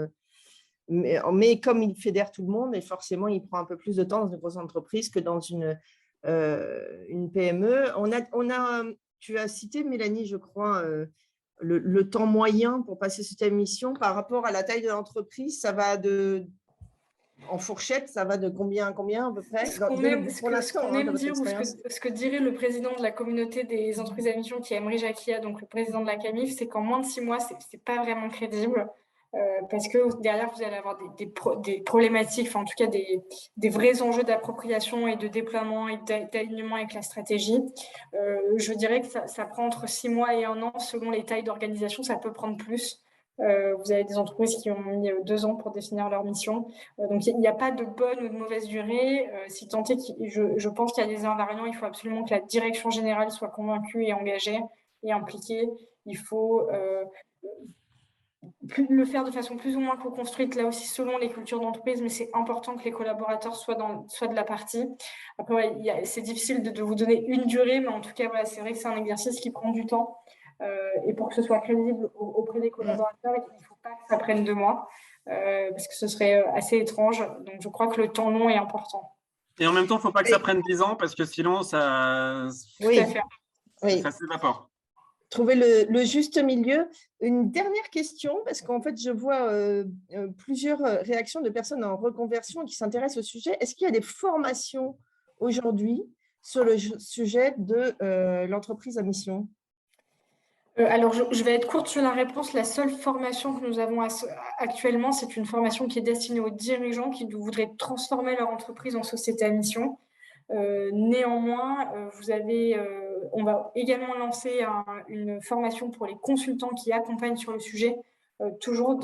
mais comme il fédère tout le monde, et forcément, il prend un peu plus de temps dans une grosse entreprise que dans une PME. Tu as cité, Mélanie, je crois, le temps moyen pour passer cette mission par rapport à la taille de l'entreprise. Ça va en fourchette, ça va de combien à combien à peu près? Ce qu'on aime dire, ou ce que dirait le président de la communauté des entreprises à mission, qui est Emery Jacquia, donc le président de la CAMIF, c'est qu'en moins de 6 mois, c'est pas vraiment crédible. Parce que derrière, vous allez avoir des problématiques, enfin en tout cas des vrais enjeux d'appropriation et de déploiement et d'alignement avec la stratégie. Je dirais que ça prend entre 6 mois et 1 an, selon les tailles d'organisation, ça peut prendre plus. Vous avez des entreprises qui ont mis 2 ans pour définir leur mission. Donc, il n'y a pas de bonne ou de mauvaise durée. Si tant est je pense qu'il y a des invariants, il faut absolument que la direction générale soit convaincue et engagée et impliquée. Il faut le faire de façon plus ou moins co-construite, là aussi selon les cultures d'entreprise, mais c'est important que les collaborateurs soient de la partie. Après, c'est difficile de vous donner une durée, mais en tout cas, voilà, c'est vrai que c'est un exercice qui prend du temps. Et pour que ce soit crédible auprès des collaborateurs, il ne faut pas que ça prenne 2 mois, parce que ce serait assez étrange. Donc, je crois que le temps long est important. Et en même temps, il ne faut pas que ça prenne 10 ans, parce que sinon, ça s'évapore. Trouver le juste milieu. Une dernière question, parce qu'en fait, je vois plusieurs réactions de personnes en reconversion qui s'intéressent au sujet. Est-ce qu'il y a des formations aujourd'hui sur le sujet de l'entreprise à mission? Alors, je vais être courte sur la réponse. La seule formation que nous avons actuellement, c'est une formation qui est destinée aux dirigeants qui voudraient transformer leur entreprise en société à mission. Néanmoins, on va également lancer une formation pour les consultants qui accompagnent sur le sujet, toujours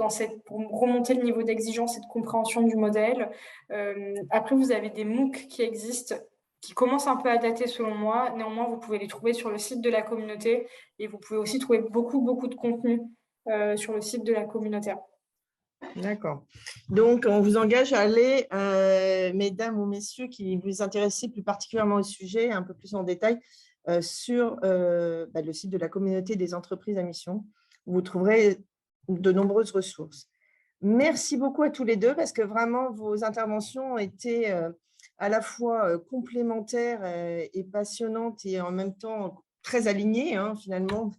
pour remonter le niveau d'exigence et de compréhension du modèle. Après, vous avez des MOOC qui existent, qui commencent un peu à dater selon moi. Néanmoins, vous pouvez les trouver sur le site de la communauté et vous pouvez aussi trouver beaucoup de contenu sur le site de la communauté. D'accord. Donc, on vous engage à aller, mesdames ou messieurs qui vous intéressez plus particulièrement au sujet, un peu plus en détail, sur le site de la communauté des entreprises à mission, où vous trouverez de nombreuses ressources. Merci beaucoup à tous les deux, parce que vraiment, vos interventions étaient à la fois complémentaires et passionnantes, et en même temps très alignées, hein, finalement,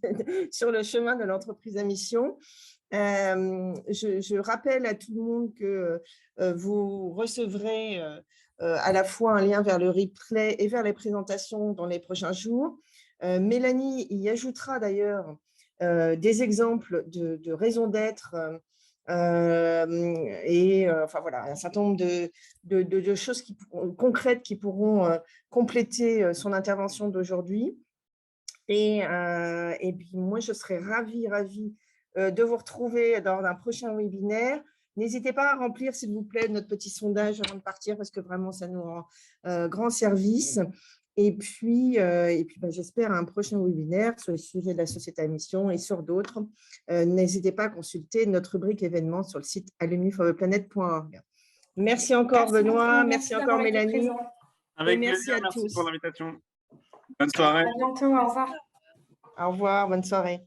sur le chemin de l'entreprise à mission. Je rappelle à tout le monde que vous recevrez à la fois un lien vers le replay et vers les présentations dans les prochains jours. Mélanie y ajoutera d'ailleurs des exemples de raisons d'être enfin voilà, un certain nombre de choses concrètes qui pourront compléter son intervention d'aujourd'hui. Et puis moi, je serais ravie de vous retrouver dans un prochain webinaire. N'hésitez pas à remplir, s'il vous plaît, notre petit sondage avant de partir, parce que vraiment, ça nous rend grand service. Et puis j'espère un prochain webinaire sur le sujet de la société à mission et sur d'autres. N'hésitez pas à consulter notre rubrique événements sur le site alumnifortheplanet.org. Merci encore, Benoît. Merci encore, Mélanie. Avec plaisir, merci pour l'invitation. Bonne soirée. À bientôt, au revoir. Au revoir, bonne soirée.